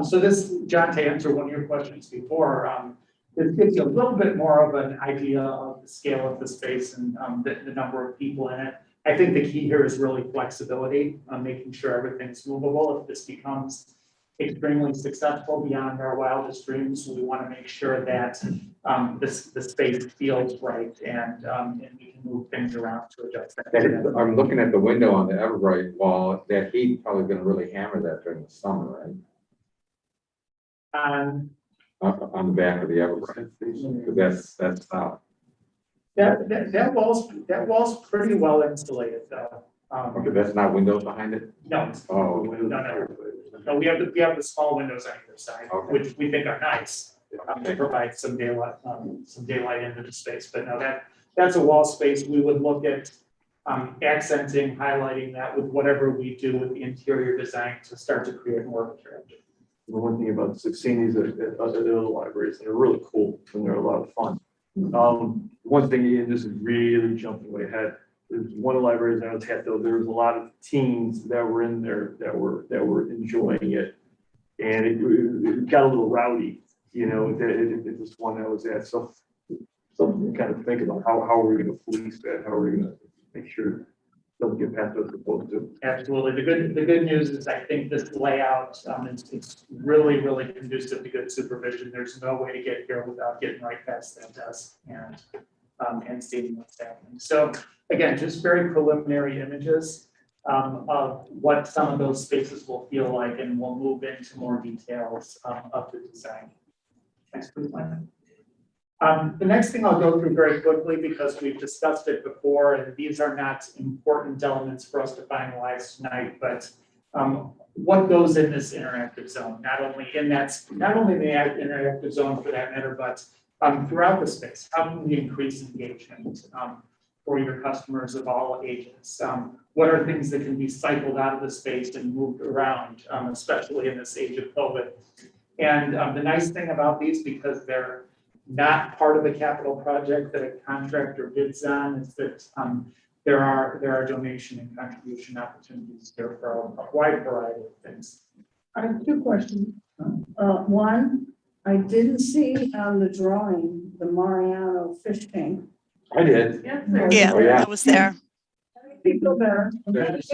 So this, John, to answer one of your questions before, it gives you a little bit more of an idea of the scale of the space and the number of people in it. I think the key here is really flexibility, making sure everything's movable. If this becomes extremely successful beyond our wildest dreams, we want to make sure that the space feels right and we can move things around to adjust that. I'm looking at the window on the Everbright wall. That heat probably going to really hammer that during the summer, right? On the back of the Everbright station, because that's south. That wall's pretty well insulated though. Okay, that's not windows behind it? No. Oh. No, we have the small windows on either side, Okay. which we think are nice. They provide some daylight into the space, but no, that's a wall space. We would look at accenting, highlighting that with whatever we do with the interior design to start to create more character. The one thing about seeing these at other libraries, they're really cool and they're a lot of fun. One thing, and this is really jumping way ahead, is one of the libraries I was at, though, there was a lot of teens that were in there that were enjoying it. And it got a little rowdy, you know, it was one I was at. So something to kind of think about how are we going to police that? How are we going to make sure don't get past what's supposed to? Absolutely. The good news is I think this layout it's really conducive to good supervision. There's no way to get here without getting right past that desk and seeing what's happening. So again, just very preliminary images of what some of those spaces will feel like, and we'll move into more details of the design. Next, please, Lynn. The next thing I'll go through very quickly because we've discussed it before, and these are not important elements for us to finalize tonight, but what goes in this interactive zone, not only in the interactive zone for that matter, but throughout the space. How can we increase engagement for your customers of all ages? What are things that can be cycled out of the space and moved around, especially in this age of COVID? And the nice thing about these, because they're not part of the capital project that a contractor bids on, is that there are donation and contribution opportunities here for a wide variety of things. I have two questions. One, I didn't see on the drawing, the Mariano fish tank. I did. Yeah, Oh, yeah. that was there. Feel better. Right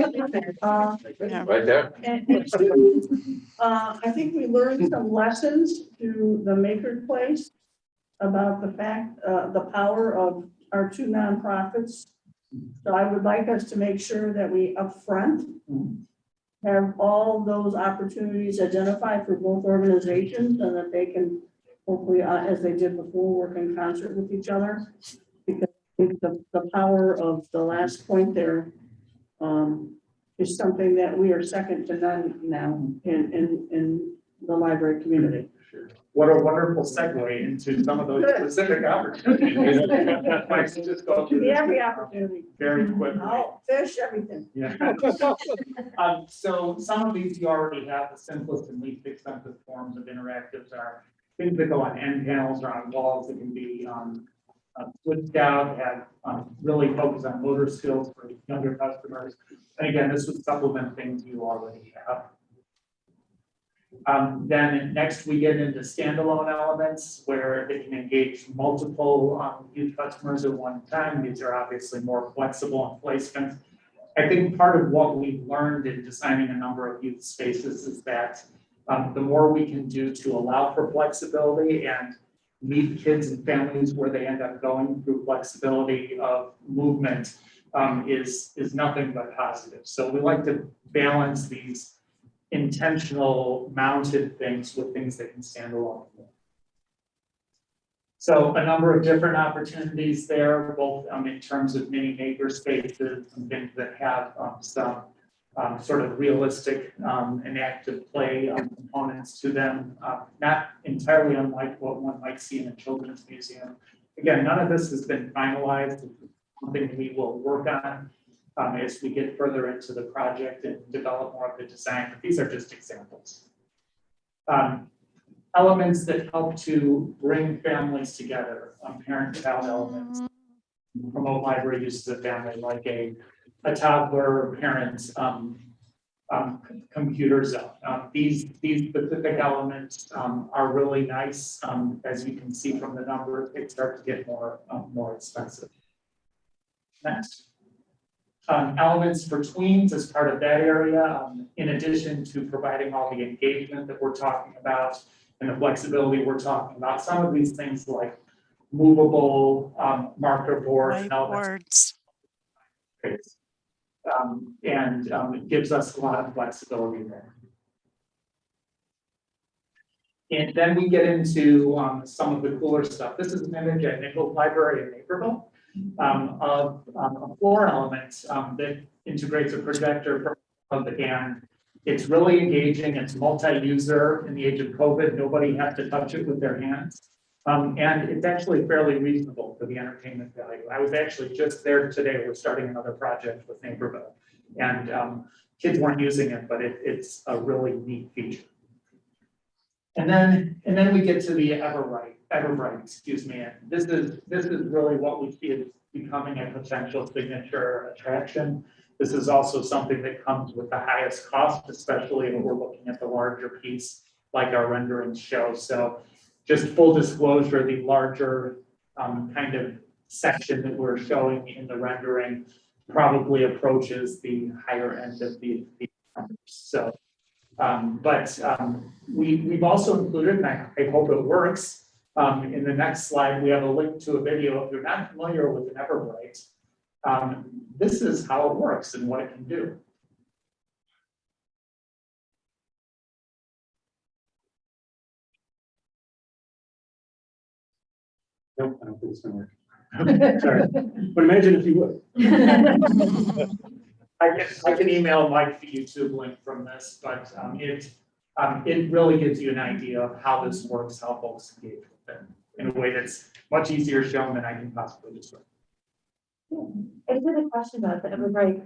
there. And two, I think we learned some lessons through the Maker Place about the fact, the power of our two nonprofits. So I would like us to make sure that we upfront have all those opportunities identified for both organizations and that they can hopefully, as they did before, work in concert with each other. Because I think the power of the last point there is something that we are second to none now in the library community. What a wonderful segue into some of those specific opportunities. Let's just go through this Every opportunity. very quickly. Oh, fish, everything. Yeah. So some of these you already have. The simplest and least expensive forms of interactives are things that go on end panels or on walls that can be switched out, have really focus on motor skills for younger customers. And again, this would supplement things you already have. Then next we get into standalone elements where they can engage multiple youth customers at one time. These are obviously more flexible in placement. I think part of what we've learned in designing a number of youth spaces is that the more we can do to allow for flexibility and meet kids and families where they end up going through flexibility of movement is nothing but positive. So we like to balance these intentional mounted things with things that can stand alone. So a number of different opportunities there, both in terms of mini maker spaces and things that have some sort of realistic and active play components to them, not entirely unlike what one might see in a children's museum. Again, none of this has been finalized. It's something we will work on as we get further into the project and develop more of the design, but these are just examples. Elements that help to bring families together, parent-child elements, promote library use as a family, like a toddler parent computer zone. These specific elements are really nice. As you can see from the numbers, they start to get more expensive. Next. Elements for tweens as part of that area, in addition to providing all the engagement that we're talking about and the flexibility we're talking about. Some of these things like movable marker boards and elements. It gives us a lot of flexibility there. And then we get into some of the cooler stuff. This is an image at Nichols Library in Naperville. Of a floor element that integrates a projector and it's really engaging. It's multi-user in the age of COVID. Nobody has to touch it with their hands. And it's actually fairly reasonable for the entertainment value. I was actually just there today. We're starting another project with Naperville and kids weren't using it, but it's a really neat feature. And then we get to the Everbright, excuse me. And this is really what we see as becoming a potential signature attraction. This is also something that comes with the highest cost, especially when we're looking at the larger piece, like our renderings show. So just full disclosure, the larger kind of section that we're showing in the rendering probably approaches the higher end of the numbers. So. We've also included, and I hope it works, in the next slide, we have a link to a video. If you're not familiar with an Everbright, this is how it works and what it can do. Nope, I don't think it's gonna work. Sorry, but imagine if you would. I can email Mike the YouTube link from this, but it really gives you an idea of how this works, how folks engage with it. in a way that's much easier shown than I can possibly describe. I just had a question about that, Everbright.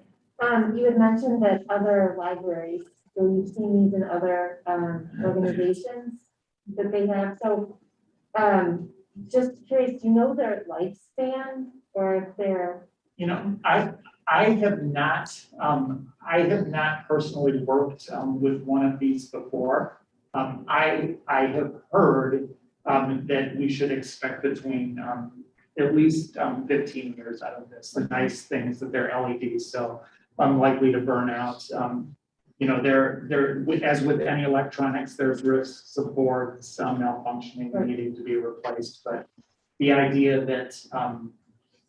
You had mentioned that other libraries, so you've seen these in other, organizations that they have, so, just curious, do you know their lifespan or if they're, You know, I have not personally worked with one of these before. I have heard that we should expect between at least 15 years out of this. The nice thing is that they're LEDs, so unlikely to burn out. You know, as with any electronics, there's risks of boards malfunctioning and needing to be replaced. But the idea that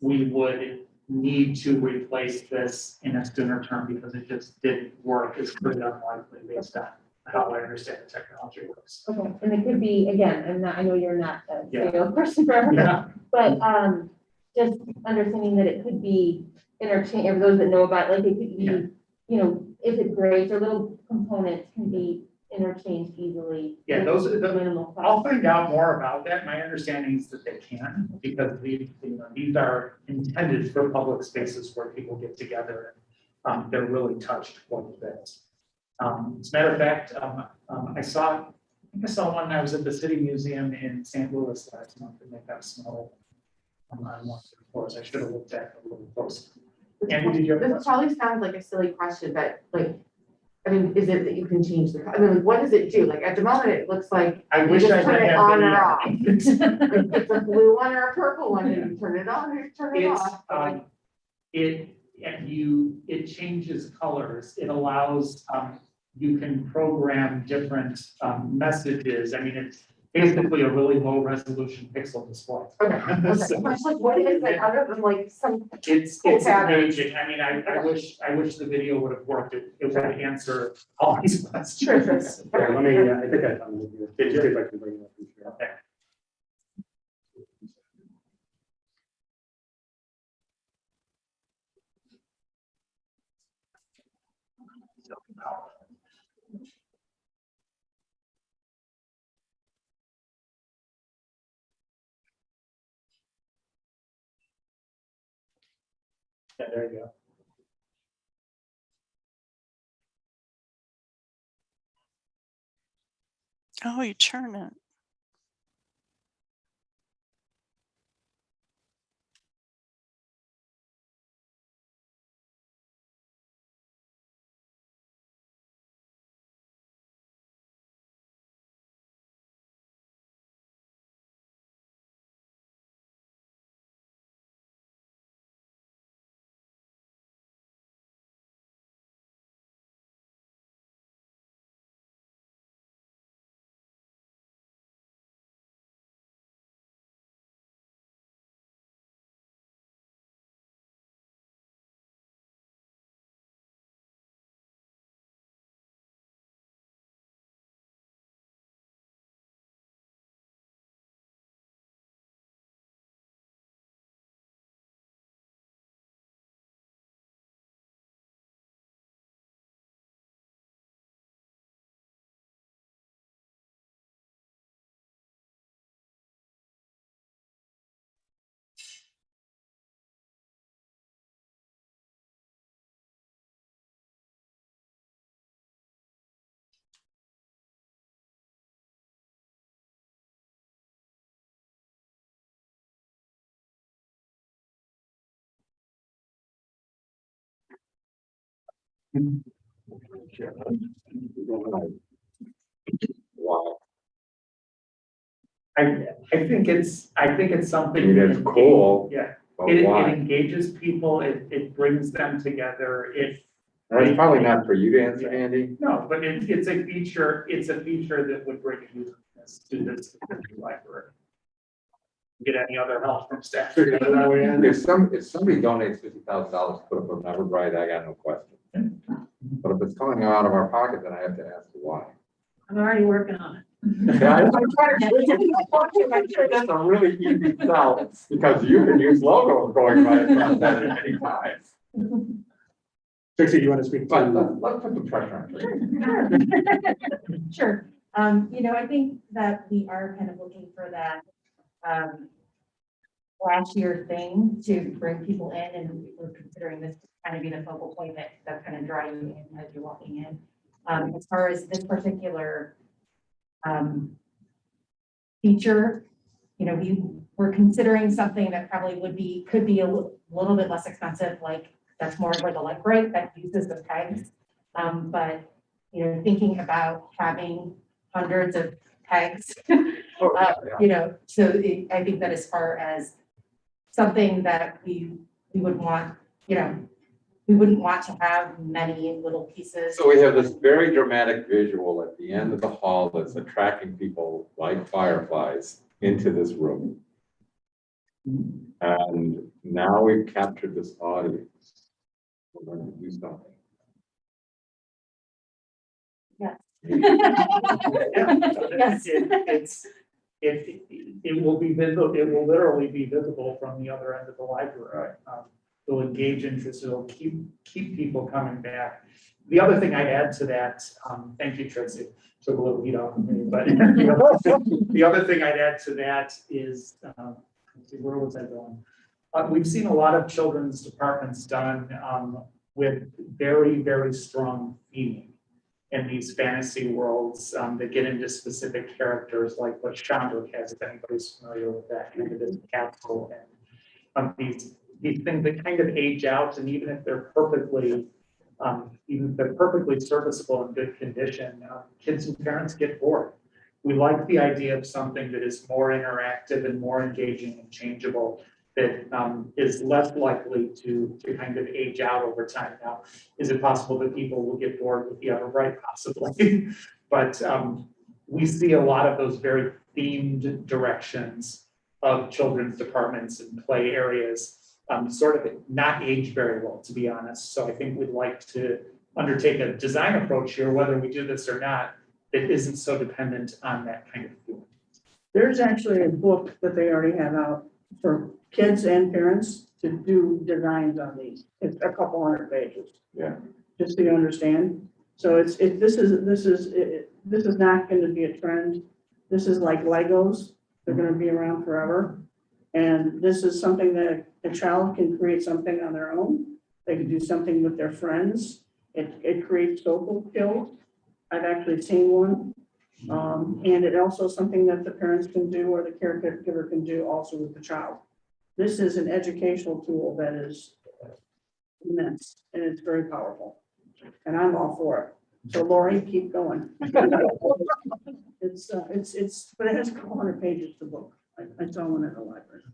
we would need to replace this in a sooner term because it just didn't work is pretty unlikely based on how I understand the technology works. okay, and it could be, again, I know you're not a Yeah. salesperson for everything, Yeah, but, just understanding that it could be interchange, for those that know about, like, it could be, Yeah. you know, if it breaks or little components can be interchanged easily. Yeah, with minimal cost. I'll find out more about that. My understanding is that they can, because these are intended for public spaces where people get together. And they're really touched quite a bit. As a matter of fact, I think I saw one when I was at the City Museum in St. Louis last month, and they got small. On one of the floors. I should have looked at it a little closer. Andy, did you have a This question? probably sounds like a silly question, but like, I mean, is it that you can change the, I mean, what does it do? Like, at the moment, it looks like I you wish just I turn had it that on video. or off. Like, it's a blue one or a purple one, and you turn it on or you turn it It's, off. But like, it changes colors. It allows, you can program different, messages. I mean, it's basically a really low resolution pixel display. Okay, okay. So I was like, what is it other than like some, It's Cool patterns. amazing. I mean, I wish the video would have worked. It would answer all these questions. Sure, sure. Yeah, let me, I think I found it here. Did you? See if I can bring it up and share. Okay. Yeah, there you go. Oh, you turn it. Wow, I think it's something. I mean, it's cool. Yeah, but it why? engages people, it brings them together, That's probably not for you to answer, Andy. no, but it's a feature that would bring usefulness to this library. Get any other help from staff? Figure it out, Andy. If somebody donates $50,000 to put up an Everbright, I got no question. But if it's coming out of our pocket, then I have to ask why. I'm already working on it. Yeah, I'm trying to make sure that's a really easy sell, because you can use logos going right across that at any time. Trixie, you want to speak But to? let's put the pressure on Trixie. Sure. You know, I think that we are kind of looking for that last year thing to bring people in, and we're considering this to kind of be the focal point that's kind of drawing you in as you're walking in. As far as this particular feature, you know, we were considering something that probably could be a little bit less expensive, like that's more like a Everbright that uses the pegs. But, you know, thinking about having hundreds of pegs, you know, so I think that as far as something that we would want, you know, we wouldn't want to have many little pieces. So we have this very dramatic visual at the end of the hall that's attracting people like fireflies into this room. And now we've captured this audience. We're going to do something. Yes. Yes. It will be visible, it will literally be visible from the other end of the library. It'll engage interest, it'll keep people coming back. The other thing I'd add to that, thank you, Tracy, took a little heat off of me, but the other thing I'd add to that is, let's see, where was I going? We've seen a lot of children's departments done with very, very strong theming in these fantasy worlds that get into specific characters, like what Chandra has, if anybody's familiar with that, kind of this capsule, and these things that kind of age out, and even if they're perfectly serviceable and good condition, kids and parents get bored. We like the idea of something that is more interactive and more engaging and changeable, that is less likely to kind of age out over time. Now, is it possible that people will get bored with the Everbright? Possibly. But we see a lot of those very themed directions of children's departments and play areas sort of not age very well, to be honest. So I think we'd like to undertake a design approach here, whether we do this or not, that isn't so dependent on that kind of feeling. There's actually a book that they already have out for kids and parents to do designs on these. It's a couple hundred pages. Yeah. Just so you understand. So this is not going to be a trend. This is like Legos. They're going to be around forever. And this is something that a child can create something on their own. They can do something with their friends. It creates social skills. I've actually seen one. And it also something that the parents can do or the caregiver can do also with the child. This is an educational tool that is immense and it's very powerful. And I'm all for it. So Lori, keep going. But it has a couple hundred pages to book. I saw one at the library.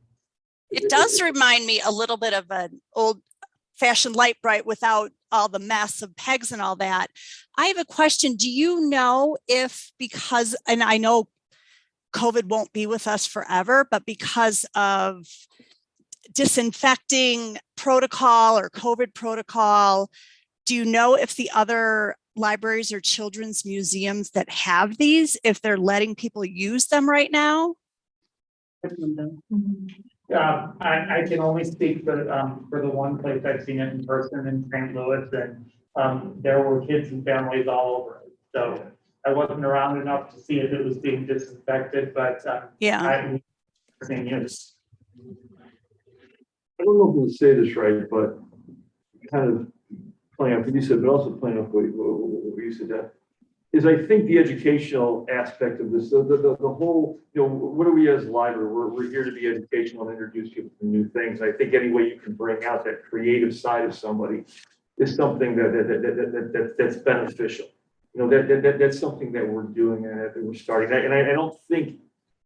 It does remind me a little bit of an old fashioned light bright without all the mess of pegs and all that. I have a question. Do you know if because, and I know COVID won't be with us forever, but because of disinfecting protocol or COVID protocol, do you know if the other libraries or children's museums that have these, if they're letting people use them right now? I can only speak for the one place I've seen it in person in St. Louis, and there were kids and families all over it. So I wasn't around enough to see if it was being disinfected, but Yeah. I think yes. I don't know if we'll say this right, but kind of playing off what you said, but also playing off what you said, that is, I think the educational aspect of this, the whole, you know, what are we as a library? We're here to be educational and introduce people to new things. I think any way you can bring out that creative side of somebody is something that's beneficial. You know, that's something that we're doing and that we're starting. And I don't think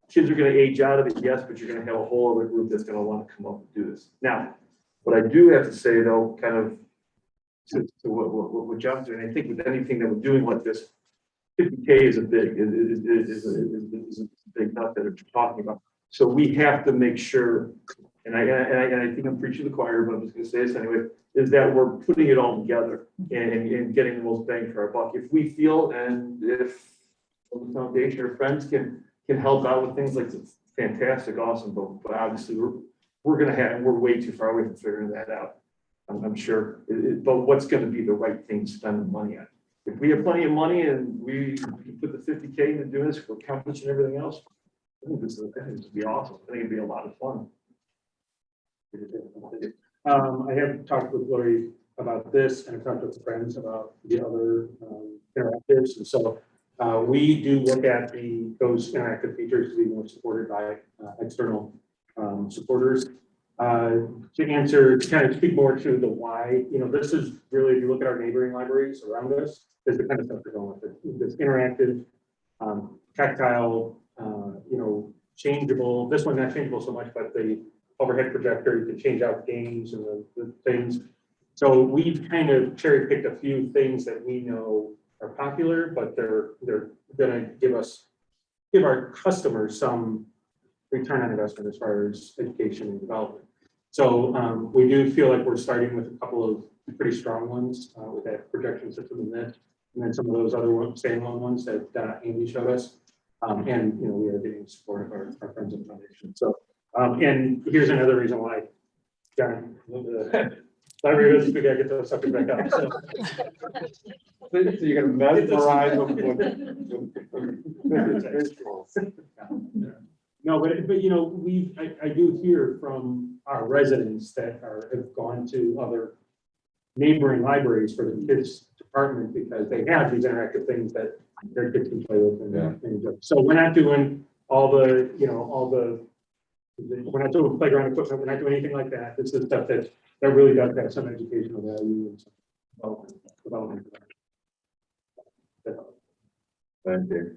kids are going to age out of it, yes, but you're going to have a whole other group that's going to want to come up and do this. Now, what I do have to say though, kind of to what John's doing, I think with anything that we're doing like this, 50K is a big nut that you're talking about. So we have to make sure, and I think I'm preaching to the choir, but I'm just going to say this anyway, is that we're putting it all together and getting the most bang for our buck. If we feel and if the foundation or friends can help out with things like it's fantastic, awesome, but obviously we're way too far away from figuring that out. I'm sure, but what's going to be the right thing to spend the money on? If we have plenty of money and we can put the 50K into doing this for conference and everything else, I think this would be awesome. I think it'd be a lot of fun. I have talked with Lori about this and I've talked with friends about the other interactives. And so we do look at those interactive features to be more supported by external supporters. To kind of speak more to the why, this is really, if you look at our neighboring libraries around us, is the kind of stuff we're going with it. This interactive, tactile, changeable, this one not changeable so much, but the overhead projector, you can change out games and the things. So we've kind of cherry picked a few things that we know are popular, but they're gonna give our customers some return on investment as far as education and development. So we do feel like we're starting with a couple of pretty strong ones with that projection system and then some of those other standalone ones that Andy showed us. And we are getting support of our friends in the foundation. So and here's another reason why, John, the library doesn't think I get the subject back up. So you're gonna mesmerize them with visuals. No, but I do hear from our residents that have gone to other neighboring libraries for the kids department because they have these interactive things that their kids can play with and enjoy. So we're not doing we're not doing playground equipment, we're not doing anything like that. This is stuff that really does have some educational value and some development. Thank you.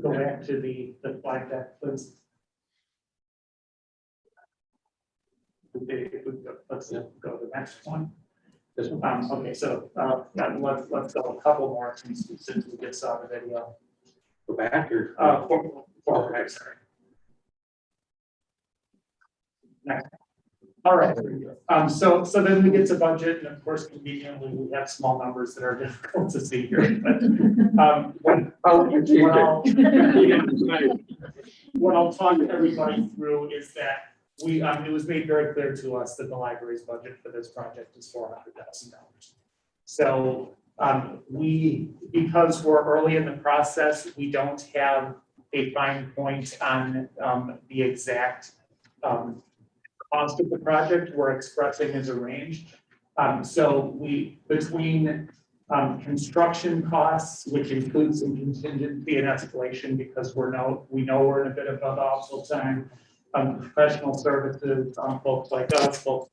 Go back to the slide deck, please. Let's go to the next one. Okay, so let's go a couple more since we just saw the video. Go back or Forward, sorry. Next. All right. So then we get to budget, and of course, conveniently, we have small numbers that are difficult to see here. But what I'll talk to everybody through is that it was made very clear to us that the library's budget for this project is $400,000. So because we're early in the process, we don't have a fine point on the exact cost of the project. We're expressing as a range. So between construction costs, which includes some contingency and escalation because we know we're in a bit of a volatile time, professional services on folks like us, folks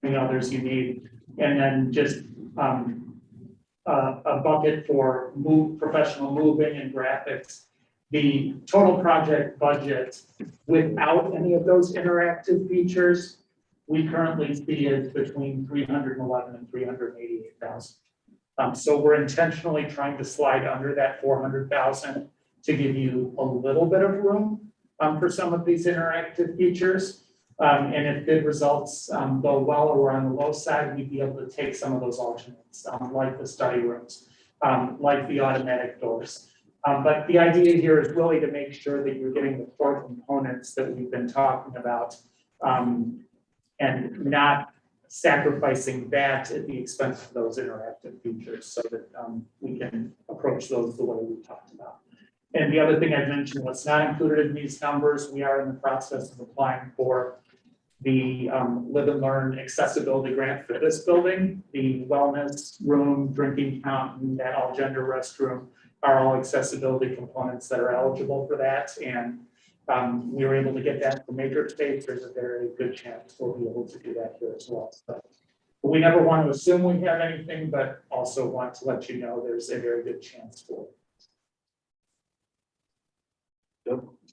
and others you need, and then just a bucket for professional moving and graphics. The total project budget without any of those interactive features, we currently see is between 311 and 388,000. So we're intentionally trying to slide under that 400,000 to give you a little bit of room for some of these interactive features. And if bid results go well or we're on the low side, we'd be able to take some of those alternates, like the study rooms, like the automatic doors. But the idea here is really to make sure that you're getting the core components that we've been talking about and not sacrificing that at the expense of those interactive features so that we can approach those the way we talked about. And the other thing I mentioned, what's not included in these numbers, we are in the process of applying for the Live and Learn accessibility grant for this building. The wellness room, drinking fountain, that all gender restroom are all accessibility components that are eligible for that. And we were able to get that from Makerspace. There's a very good chance we'll be able to do that here as well. So we never want to assume we have anything, but also want to let you know there's a very good chance for it.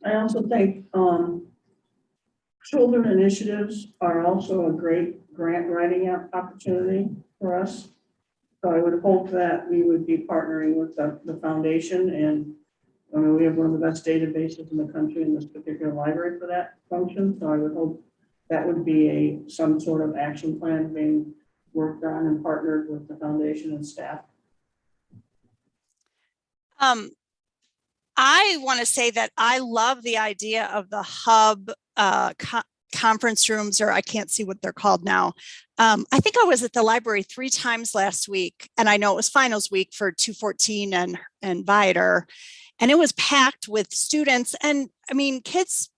I also think children initiatives are also a great grant writing opportunity for us. So I would hope that we would be partnering with the foundation, and we have one of the best databases in the country in this particular library for that function. So I would hope that would be some sort of action plan being worked on and partnered with the foundation and staff. I want to say that I love the idea of the hub conference rooms, or I can't see what they're called now. I think I was at the library 3 times last week, and I know it was finals week for 214 and Viator. And it was packed with students. And I mean, kids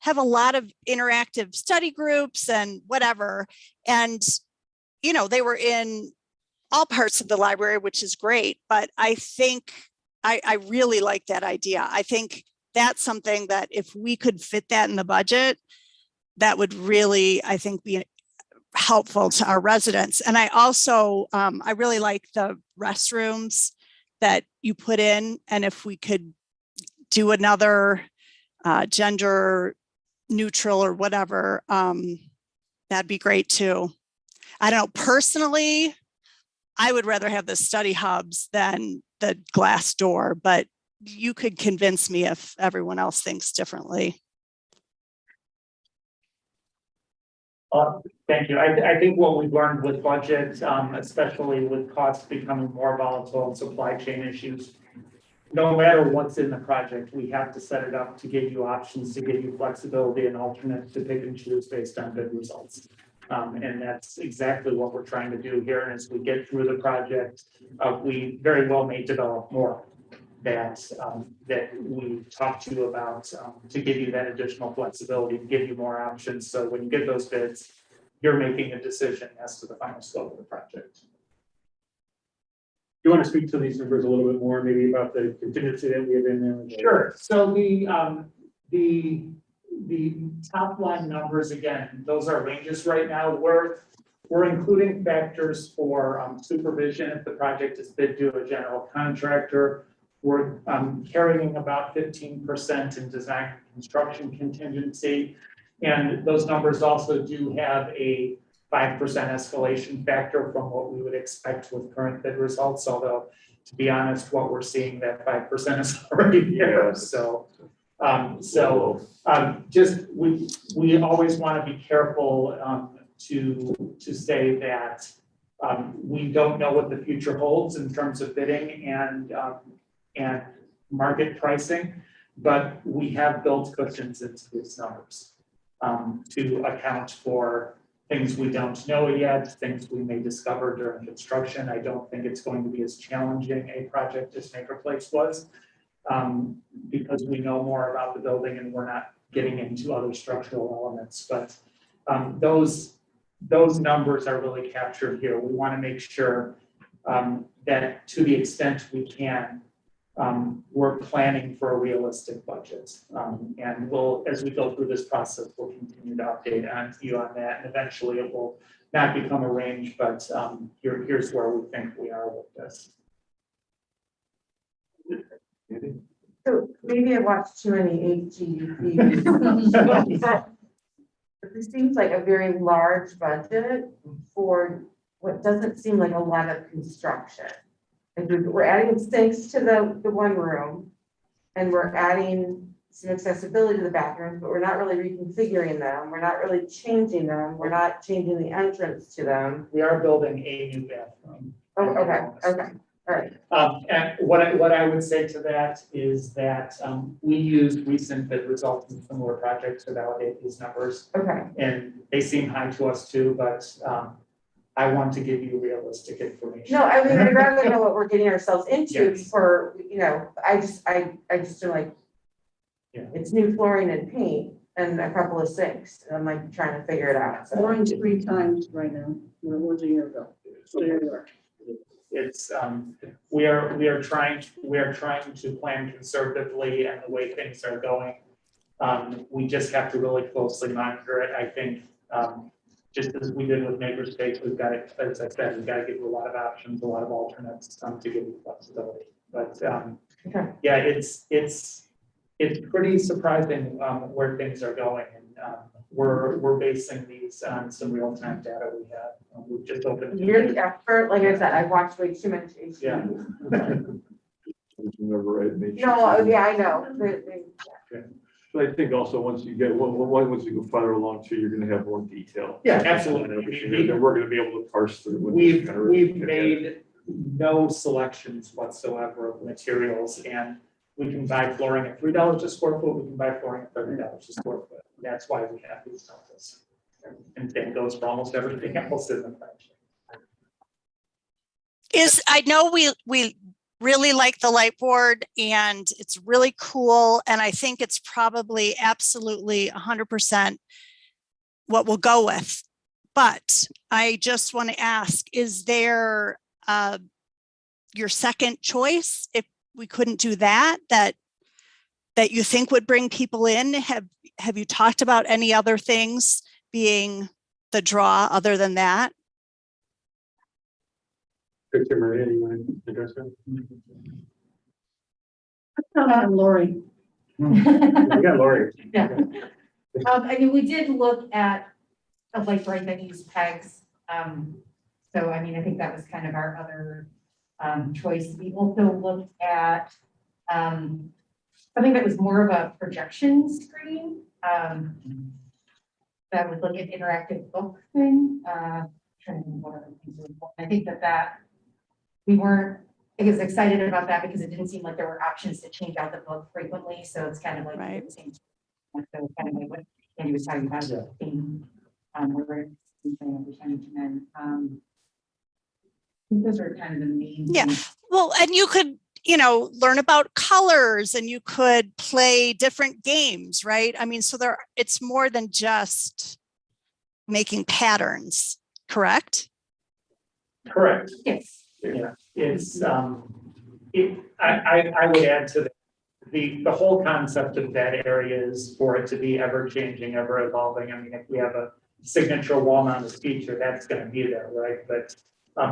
have a lot of interactive study groups and whatever. And, you know, they were in all parts of the library, which is great. But I think I really like that idea. I think that's something that if we could fit that in the budget, that would really, I think, be helpful to our residents. And I also, I really like the restrooms that you put in. And if we could do another gender neutral or whatever, that'd be great too. I don't know, personally, I would rather have the study hubs than the glass door, but you could convince me if everyone else thinks differently. Thank you. I think what we've learned with budget, especially with costs becoming more volatile and supply chain issues, no matter what's in the project, we have to set it up to give you options, to give you flexibility and alternates to pick and choose based on good results. And that's exactly what we're trying to do here. And as we get through the project, we very well may develop more that we talked to you about to give you that additional flexibility, to give you more options. So when you get those bids, you're making a decision as to the final scope of the project. You want to speak to these numbers a little bit more, maybe about the contingency that we have in there? Sure. So the top line numbers, again, those are ranges right now. We're including factors for supervision if the project is bid to a general contractor. We're carrying about 15% in design and construction contingency. And those numbers also do have a 5% escalation factor from what we would expect with current bid results. Although, to be honest, what we're seeing, that 5% is already there. So just we always want to be careful to say that we don't know what the future holds in terms of bidding and market pricing, but we have built cushions into these numbers to account for things we don't know yet, things we may discover during construction. I don't think it's going to be as challenging a project as Maker Place was because we know more about the building and we're not getting into other structural elements. But those numbers are really captured here. We want to make sure that to the extent we can, we're planning for a realistic budget. And we'll, as we go through this process, we'll continue to update on you on that. And eventually it will not become a range, but here's where we think we are with this. So maybe I watched too many HGTVs. But this seems like a very large budget for what doesn't seem like a lot of construction. Like we're adding sinks to the one room and we're adding some accessibility to the bathrooms, but we're not really reconfiguring them. We're not really changing them. We're not changing the entrance to them. We are building a new bathroom. Oh, okay, okay, all right. And what I would say to that is that we use recent bid results in similar projects to validate these numbers. Okay. And they seem high to us too, but I want to give you realistic information. No, I mean, I'd rather know what we're getting ourselves into Yes. before, you know, I just feel like Yeah. it's new flooring and paint and a couple of sinks. And I'm like trying to figure it out. So. Flooring 3 times right now, where it was a year ago. So there you are. It's we are trying to plan conservatively, and the way things are going, we just have to really closely monitor it. I think just as we did with Makerspace, we've got it, as I said, we've got to give you a lot of options, a lot of alternates to give you flexibility. But Okay. yeah, it's pretty surprising where things are going, and we're basing these on some real-time data we have. We've just opened. You're the expert. Like I said, I've watched way too much HGTV. Yeah. No, yeah, I know. But I think also once you get, once you go farther along too, you're gonna have more detail. Yeah, absolutely. And we're gonna be able to parse through. what We've kind of really get at. made no selections whatsoever of materials, and we can buy flooring at $3 a square foot. We can buy flooring at $30 a square foot. That's why we have these numbers. And same goes for almost everything else in the project. I know we really like the light board and it's really cool. And I think it's probably absolutely 100% what we'll go with. But I just want to ask, is there your second choice, if we couldn't do that you think would bring people in? Have you talked about any other things being the draw other than that? Victor, Maria, you want to address that? Lori. We got Lori. Yeah. I mean, we did look at a light bright that used pegs. So, I mean, I think that was kind of our other choice. We also looked at something that was more of a projection screen that would look at interactive book thing. Trying to think what other things were important. I think that we weren't, I guess, excited about that because it didn't seem like there were options to change out the book frequently. So it's kind of like Right. the same. So kind of like what Andy was talking about, Yeah. theme, where it's every time you come in. I think those are kind of the main. Yeah. things. Well, and you could, learn about colors and you could play different games, right? I mean, so it's more than just making patterns, correct? Correct. Yes. Yeah, it's, I would add to the whole concept of that area is for it to be ever changing, ever evolving. I mean, if we have a signature wall mounted feature, that's gonna be there, right? But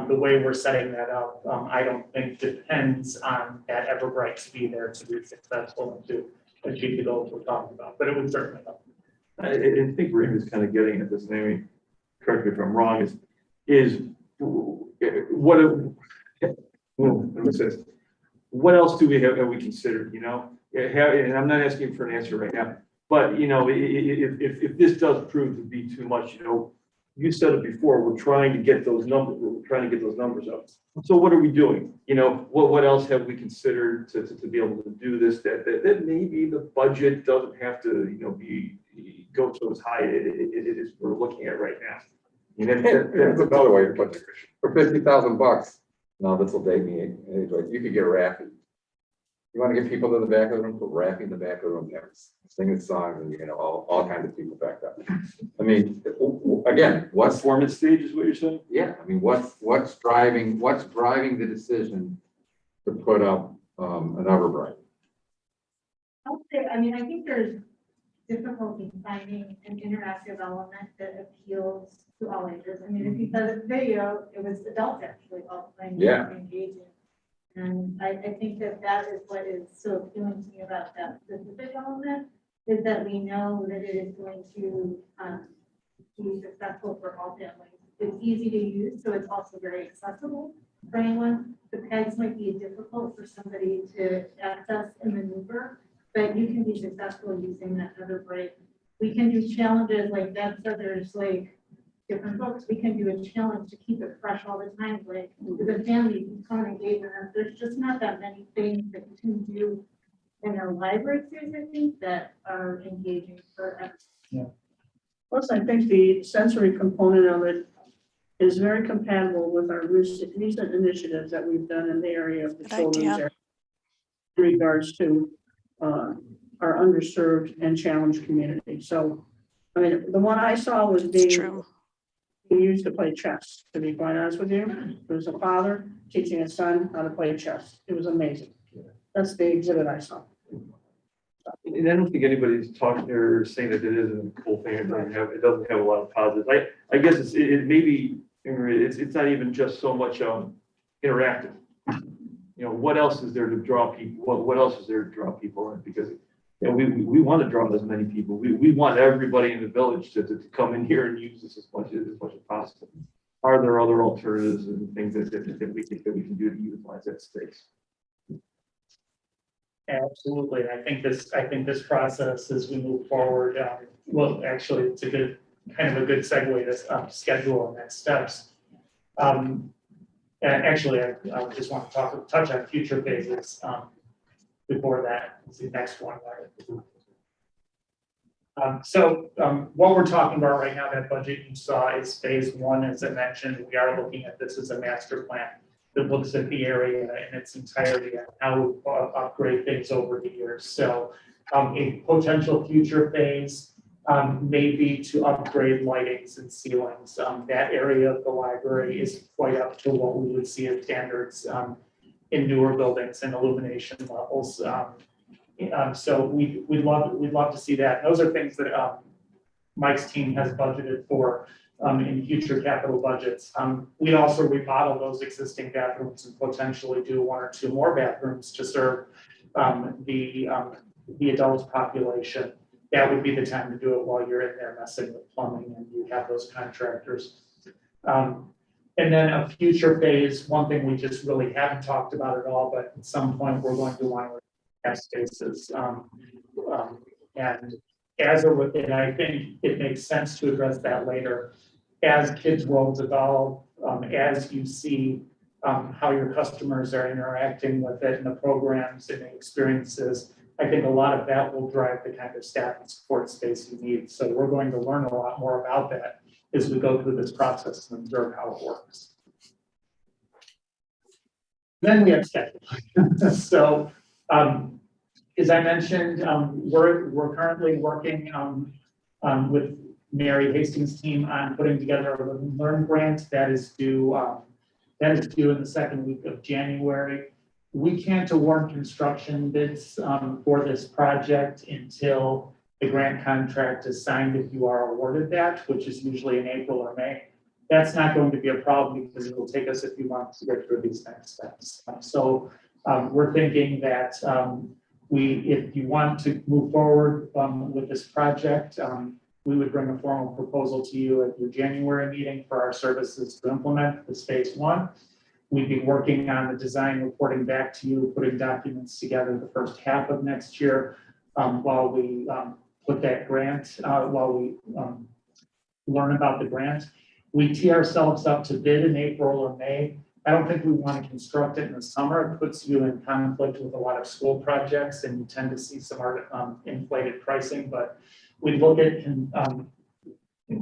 the way we're setting that up, I don't think depends on that Everbright to be there to be successful and to achieve the goals we're talking about, but it would certainly help. I think Ring is kind of getting at this, maybe, correct me if I'm wrong, what else do we have considered, and I'm not asking for an answer right now, but, if this does prove to be too much, you said it before, we're trying to get those numbers up. So what are we doing? What else have we considered to be able to do this, that maybe the budget doesn't have to, go so as high it is we're looking at right now. There's another way to put it. For $50,000, no, this will date me. You could get Raffy. You want to get people to the back of the room, put Raffy in the back of the room, singing songs, and all kinds of people back up. I mean, again, what's Performance stage is what you're saying? yeah? I mean, what's driving the decision to put up an Everbright? I'll say, I mean, I think there's difficulty finding an interactive element that appeals to all ages. I mean, if you said a video, it was adults actually all playing, Yeah. engaging. And I think that is what is so appealing to me about that specific element, is that we know that it is going to be successful for all families. It's easy to use, so it's also very accessible for anyone. The pegs might be difficult for somebody to access and maneuver, but you can be successful using that Everbright. We can do challenges like that, so there's like different books. We can do a challenge to keep it fresh all the time, like with a family, you can come and engage with them. There's just not that many things that you can do in our library series, I think, that are engaging for everyone. Plus, I think the sensory component of it is very compatible with our recent initiatives that we've done in the area of the Good children's idea. area in regards to our underserved and challenged community. So, I mean, the one I saw was It's being true. used to play chess, to be quite honest with you. There was a father teaching his son how to play chess. It was amazing. That's the exhibit I saw. And I don't think anybody's talking or saying that it isn't a cool thing. It doesn't have a lot of positives. I guess it maybe, it's not even just so much interactive. What else is there to draw people? What else is there to draw people in? Because we want to draw as many people. We want everybody in the village to come in here and use this as much as possible. Are there other alternatives and things that we think that we can do to utilize that space? Absolutely. I think this process as we move forward, well, actually, it's a good, kind of a good segue to schedule and next steps. Actually, I just want to touch on future phases before that. It's the next one. So what we're talking about right now, that budget you saw is phase one. As I mentioned, we are looking at this as a master plan. that looks at the area in its entirety and how we upgrade things over the years. So a potential future phase may be to upgrade lightings and ceilings. That area of the library is quite up to what we would see as standards in newer buildings and illumination levels. So we'd love to see that. Those are things that Mike's team has budgeted for in future capital budgets. We'd also remodel those existing bathrooms and potentially do 1 or 2 more bathrooms to serve the adult population. That would be the time to do it while you're in there messing with plumbing and you have those contractors. And then a future phase, one thing we just really haven't talked about at all, but at some point we're going to want to have spaces. And and I think it makes sense to address that later. As kids' worlds evolve, as you see how your customers are interacting with it and the programs and the experiences, I think a lot of that will drive the kind of staff and support space you need. So we're going to learn a lot more about that as we go through this process and observe how it works. Then we have schedule. So as I mentioned, we're currently working with Mary Hastings' team on putting together a Live and Learn grant that is due in the second week of January. We can't award construction bids for this project until the grant contract is signed if you are awarded that, which is usually in April or May. That's not going to be a problem because it will take us a few months to get through these next steps. So we're thinking that if you want to move forward with this project, we would bring a formal proposal to you at your January meeting for our services to implement this phase 1. We'd be working on the design, reporting back to you, putting documents together the first half of next year while we put that grant, while we learn about the grant. We tee ourselves up to bid in April or May. I don't think we want to construct it in the summer. It puts you in conflict with a lot of school projects and you tend to see some inflated pricing, but we look at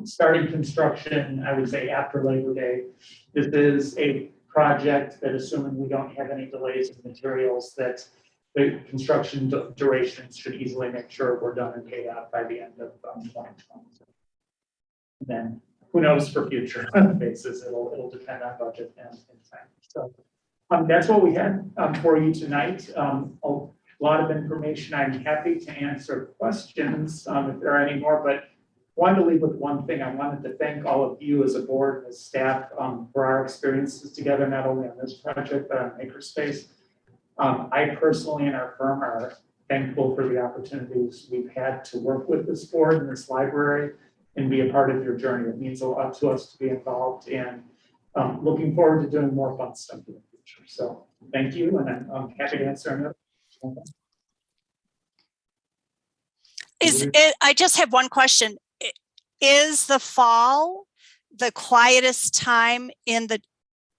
starting construction, I would say after Labor Day. This is a project that, assuming we don't have any delays in materials, that the construction duration should easily make sure we're done and paid out by the end of 2020. And then who knows for future basis, it'll depend on budget and time. So that's what we had for you tonight. A lot of information. I'm happy to answer questions if there are any more, but wanted to leave with one thing. I wanted to thank all of you as a board and as staff for our experiences together, not only on this project, but on Makerspace. I personally and our firm are thankful for the opportunities we've had to work with this board and this library and be a part of your journey. It means a lot to us to be involved and looking forward to doing more fun stuff in the future. So thank you, and I'm happy to answer another. I just have one question. Is the fall the quietest time in the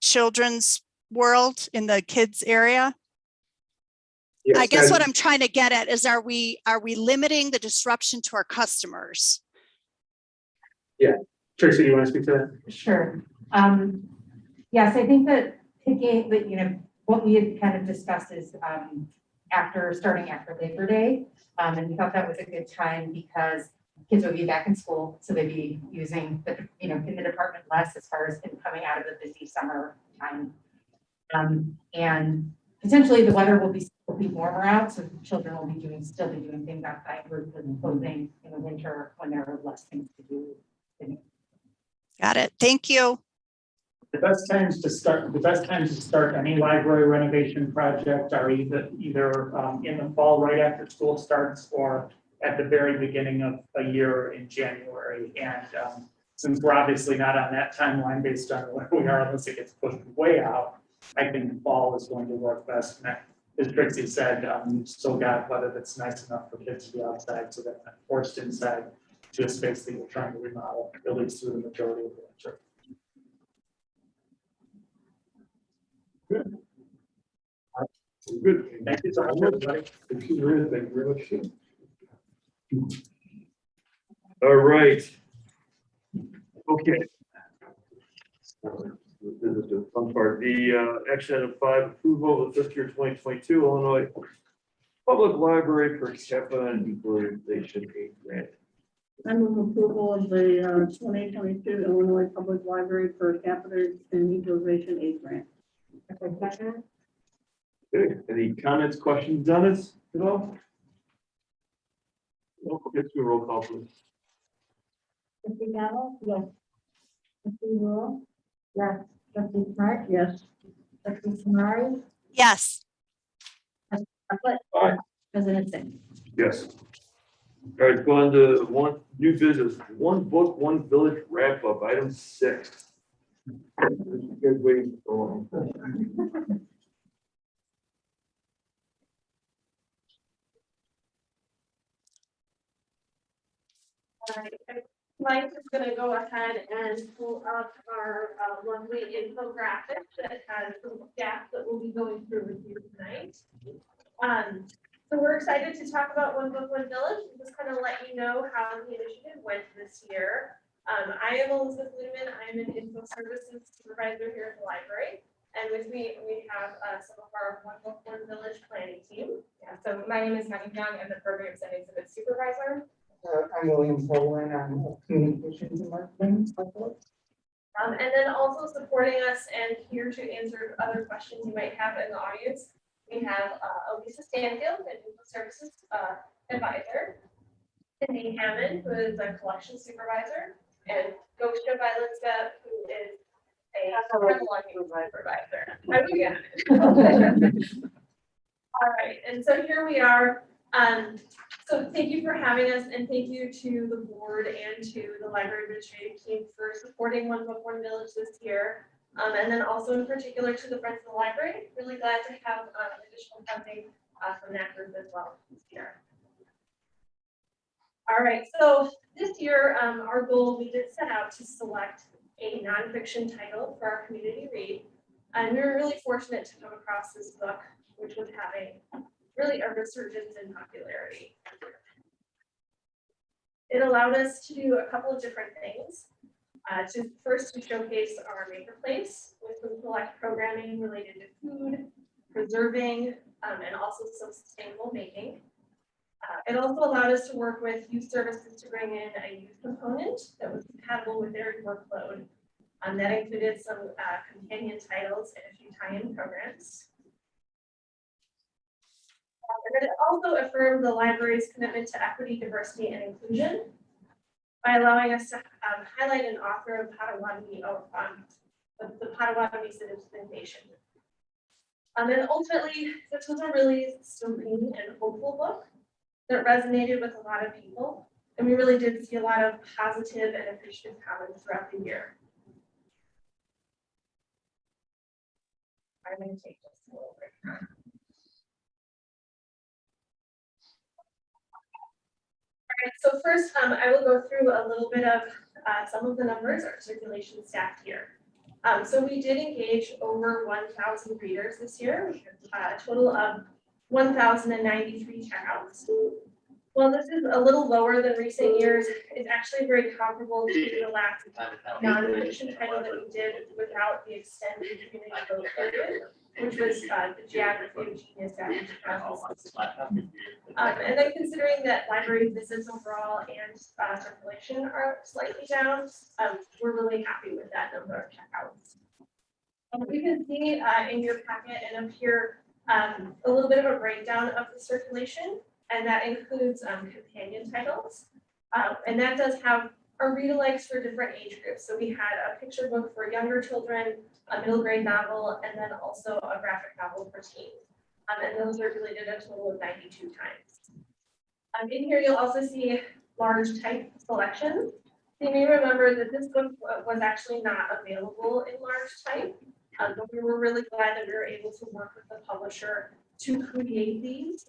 children's world, in the kids area? Yes, I guess what I'm trying to get at is, are we limiting the disruption to our customers? Tracy, you want to speak to that? Sure. Yes, I think that picking, but what we had kind of discussed is starting after Labor Day. And we thought that was a good time because kids would be back in school, so they'd be using the, in the department less as far as coming out of the busy summer time. And potentially the weather will be warmer out, so children will be still be doing things outside with clothing in the winter when there are less things to do. Got it. Thank you. The best times to start any library renovation project are either in the fall right after school starts or at the very beginning of a year in January. And since we're obviously not on that timeline based on where we are, unless it gets pushed way out, I think fall is going to work best. And as Trixie said, you've still got weather that's nice enough for kids to be outside, so they're not forced inside to a space that you're trying to remodel, at least through the majority of the winter. Good. Good. Thank you so much, everybody. Thank you very much. All right. Okay. This is the fun part. The action item 5, approval of the fiscal year 2022 Illinois Public Library per capita and equalization aid grant. I move approval of the 2022 Illinois Public Library per capita and utilization aid grant. Okay, any comments, questions on this at all? No, let's do a roll call, please. Trustee Gallo? Yes. Trustee Rule? Yes. Trustee Smart? Yes. Trustee Samari? Yes. President Singh? Yes. All right, go on to one new business, one book, one village wrap up, item 6. You guys waiting for so long. Mike is gonna go ahead and pull up our lovely infographic that has some stats that we'll be going through with you tonight. So we're excited to talk about One Book, One Village, and just kind of let you know how the initiative went this year. I am Elizabeth Ludeman. I'm an info services supervisor here at the library. And with me, we have some of our One Book, One Village planning team. Yeah, so my name is Megan Young. I'm the programs and exhibit supervisor. I'm William Poland, I'm communications and marketing. And then also supporting us and here to answer other questions you might have in the audience, we have Elisa Stanfield, an info services advisor, Cindy Hammond, who is a collection supervisor, and Gosha Violetska, who is a curriculum supervisor. All right, and so here we are. So thank you for having us, and thank you to the board and to the library administrative team for supporting One Book, One Village this year. And then also in particular to the Friends of the Library. Really glad to have additional funding from that group as well this year. All right, so this year, our goal, we did set out to select a nonfiction title for our community read. And we were really fortunate to come across this book, which was having really a resurgence in popularity. It allowed us to do a couple of different things. To showcase our maker place with some select programming related to food, preserving, and also some sustainable making. It also allowed us to work with youth services to bring in a youth component that was compatible with their workload. That included some companion titles and a few tie-in programs. And it also affirmed the library's commitment to equity, diversity, and inclusion by allowing us to highlight an author of Potawatomi, the Potawatomi Citizen Nation. And ultimately, this was a really serene and hopeful book that resonated with a lot of people. And we really did see a lot of positive and appreciative comments throughout the year. I'm going to take this a little bit. All right, so first, I will go through a little bit of some of the numbers, our circulation stats here. So we did engage over 1,000 readers this year. We had a total of 1,093 checkouts. While this is a little lower than recent years, it's actually very comparable to the last non-fiction title that we did without the extended community vote period, which was the Geography of Genius back in 2016. And then considering that library visits overall and circulation are slightly down, we're really happy with that number of checkouts. You can see in your packet and up here a little bit of a breakdown of the circulation, and that includes companion titles. And that does have our read-alikes for different age groups. So we had a picture book for younger children, a middle grade novel, and then also a graphic novel for teens. And those are related a total of 92 times. In here, you'll also see large type selections. So you may remember that this book was actually not available in large type, but we were really glad that we were able to work with the publisher to create these.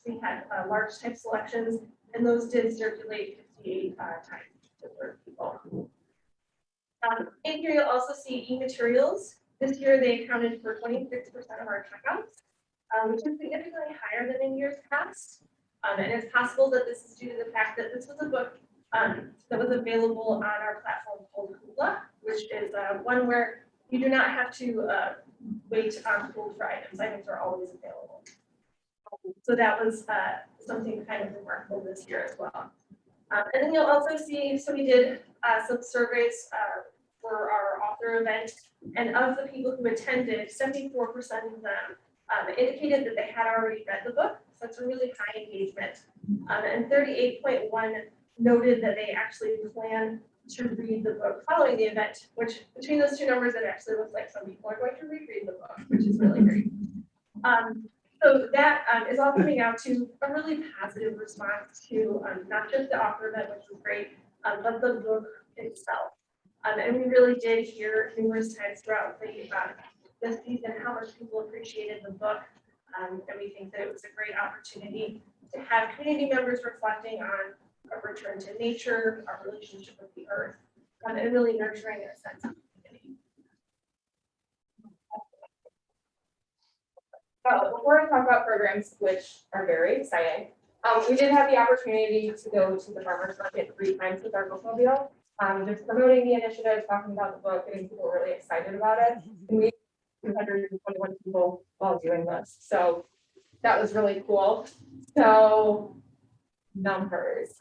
We had large type selections, and those did circulate 58 times to 30 people. In here, you'll also see e-materials. This year, they accounted for 26% of our checkouts, which is significantly higher than in years past. And it's possible that this is due to the fact that this was a book that was available on our platform called Hula, which is one where you do not have to wait on hold for items. Items are always available. So that was something kind of remarkable this year as well. And then you'll also see, so we did some surveys for our author event, and of the people who attended, 74% of them indicated that they had already read the book. So that's a really high engagement. And 38.1 noted that they actually plan to read the book following the event, which between those two numbers, it actually looks like some people are going to reread the book, which is really great. So that is all coming out to a really positive response to not just the author event, which was great, but the book itself. And we really did hear numerous times throughout the season how much people appreciated the book. And we think that it was a great opportunity to have community members reflecting on a return to nature, our relationship with the earth, and really nurturing a sense of community. Before I talk about programs, which are very exciting, we did have the opportunity to go to the farmers market 3 times with our bookmobile, just promoting the initiative, talking about the book, getting people really excited about it. And we had 221 people while doing this, so that was really cool. So numbers,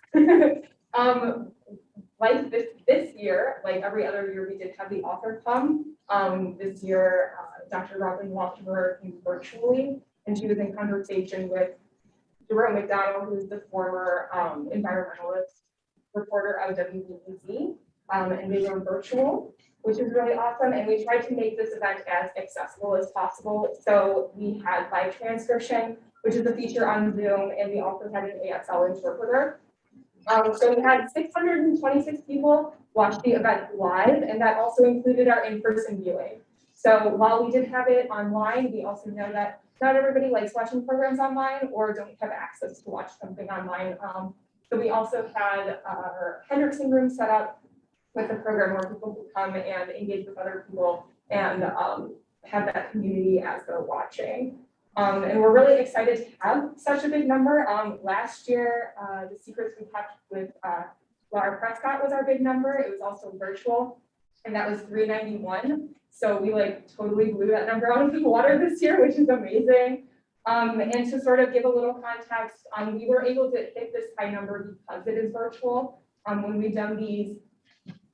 like this year, like every other year, we did have the author come. This year, Dr. Robin Walker came virtually, and she was in conversation with Jerome McDonald, who's the former environmentalist reporter of WBEZ, and they were virtual, which is really awesome. And we tried to make this event as accessible as possible. So we had live transcription, which is a feature on Zoom, and we also had an ASL interpreter. So we had 626 people watch the event live, and that also included our in-person viewing. So while we did have it online, we also know that not everybody likes watching programs online or don't have access to watch something online. So we also had our Hendrickson room set up with a program where people could come and engage with other people and have that community as they're watching. And we're really excited to have such a big number. Last year, the Secrets We Kept with Laura Prescott was our big number. It was also virtual, and that was 391. So we like totally blew that number out of the water this year, which is amazing. And to sort of give a little context, we were able to hit this high number because it is virtual. When we've done these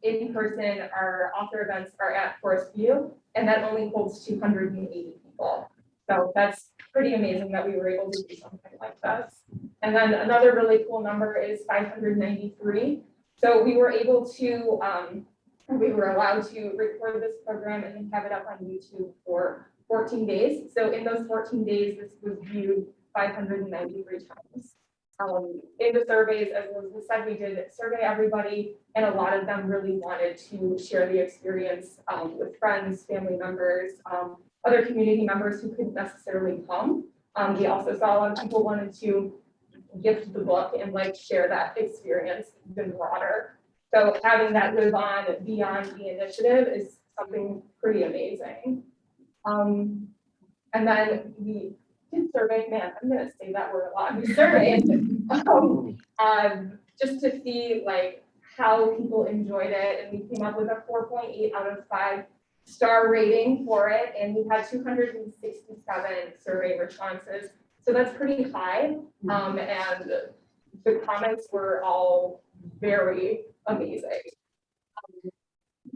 in person, our author events are at Forest View, and that only holds 280 people. So that's pretty amazing that we were able to do something like this. And then another really cool number is 593. So we were able to, we were allowed to record this program and then have it up on YouTube for 14 days. So in those 14 days, this was viewed 593 times. In the surveys, as Elizabeth said, we did survey everybody, and a lot of them really wanted to share the experience with friends, family members, other community members who couldn't necessarily come. We also saw a lot of people wanted to gift the book and like share that experience even broader. So having that live on beyond the initiative is something pretty amazing. And then we did survey, man, I'm gonna say that word a lot. We surveyed just to see like how people enjoyed it, and we came up with a 4.8 out of 5 star rating for it, and we had 267 survey responses. So that's pretty high. And the comments were all very amazing.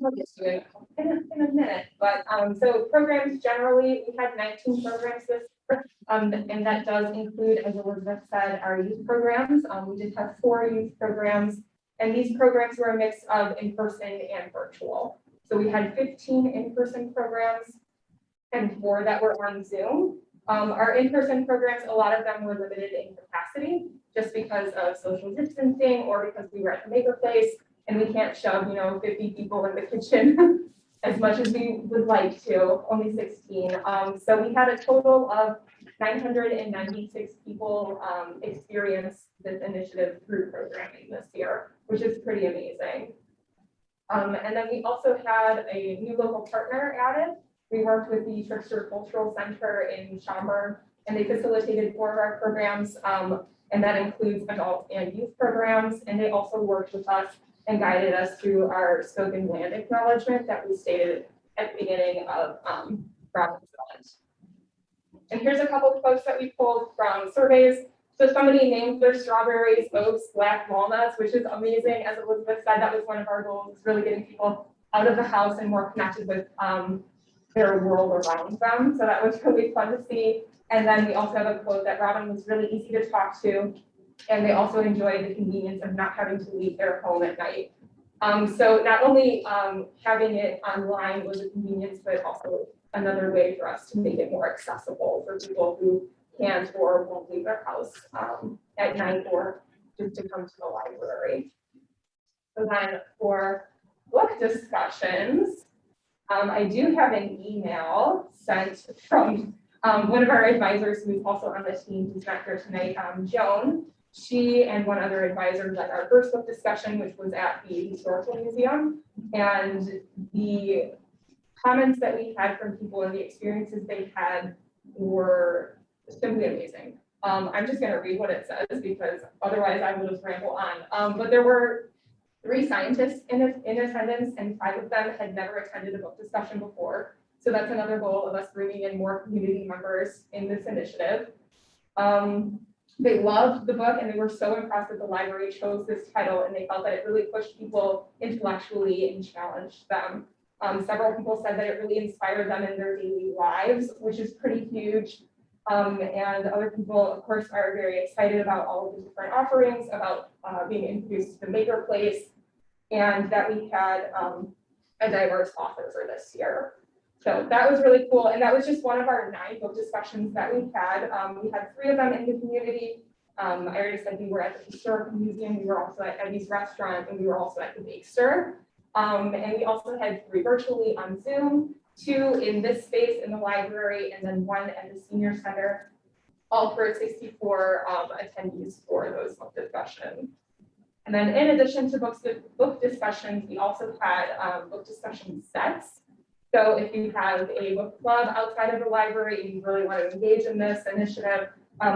I'll get to it in a minute, but so programs generally, we had 19 programs this year, and that does include, as Elizabeth said, our youth programs. We did have 4 youth programs, and these programs were a mix of in-person and virtual. So we had 15 in-person programs and 4 that were on Zoom. Our in-person programs, a lot of them were limited in capacity just because of social distancing or because we were at the maker place and we can't shove, 50 people in the kitchen as much as we would like to, only 16. So we had a total of 996 people experience this initiative through programming this year, which is pretty amazing. And then we also had a new local partner added. We worked with the Trickster Cultural Center in Schaumburg, and they facilitated 4 of our programs, and that includes adult and youth programs. And they also worked with us and guided us through our spoken land acknowledgement that we stated at the beginning of Robin's event. And here's a couple of quotes that we pulled from surveys. So somebody named their strawberries, oats, black walnuts, which is amazing. As Elizabeth said, that was one of our goals, is really getting people out of the house and more connected with their world around them. So that was really fun to see. And then we also have a quote that Robin was really easy to talk to, and they also enjoyed the convenience of not having to leave their home at night. So not only having it online was a convenience, but also another way for us to make it more accessible for people who can't or won't leave their house at night or just to come to the library. So then for book discussions, I do have an email sent from one of our advisors who's also on the team, who's not here tonight, Joan. She and one other advisor led our first book discussion, which was at the Historical Museum. And the comments that we had from people and the experiences they had were simply amazing. I'm just going to read what it says because otherwise I would just ramble on. But there were 3 scientists in attendance, and 5 of them had never attended a book discussion before. So that's another goal of us bringing in more community members in this initiative. They loved the book and they were so impressed that the library chose this title, and they felt that it really pushed people intellectually and challenged them. Several people said that it really inspired them in their daily lives, which is pretty huge. And other people, of course, are very excited about all of the different offerings, about being introduced to the makerplace, and that we had a diverse author for this year. So that was really cool. And that was just one of our 9 book discussions that we had. We had 3 of them in the community. I already said we were at the Historical Museum, we were also at Eddie's Restaurant, and we were also at the Bake Stir. And we also had 3 virtually on Zoom, 2 in this space in the library, and then 1 at the Senior Center, all for 64 attendees for those book discussions. And then in addition to book discussions, we also had book discussion sets. So if you have a book club outside of the library and you really want to engage in this initiative,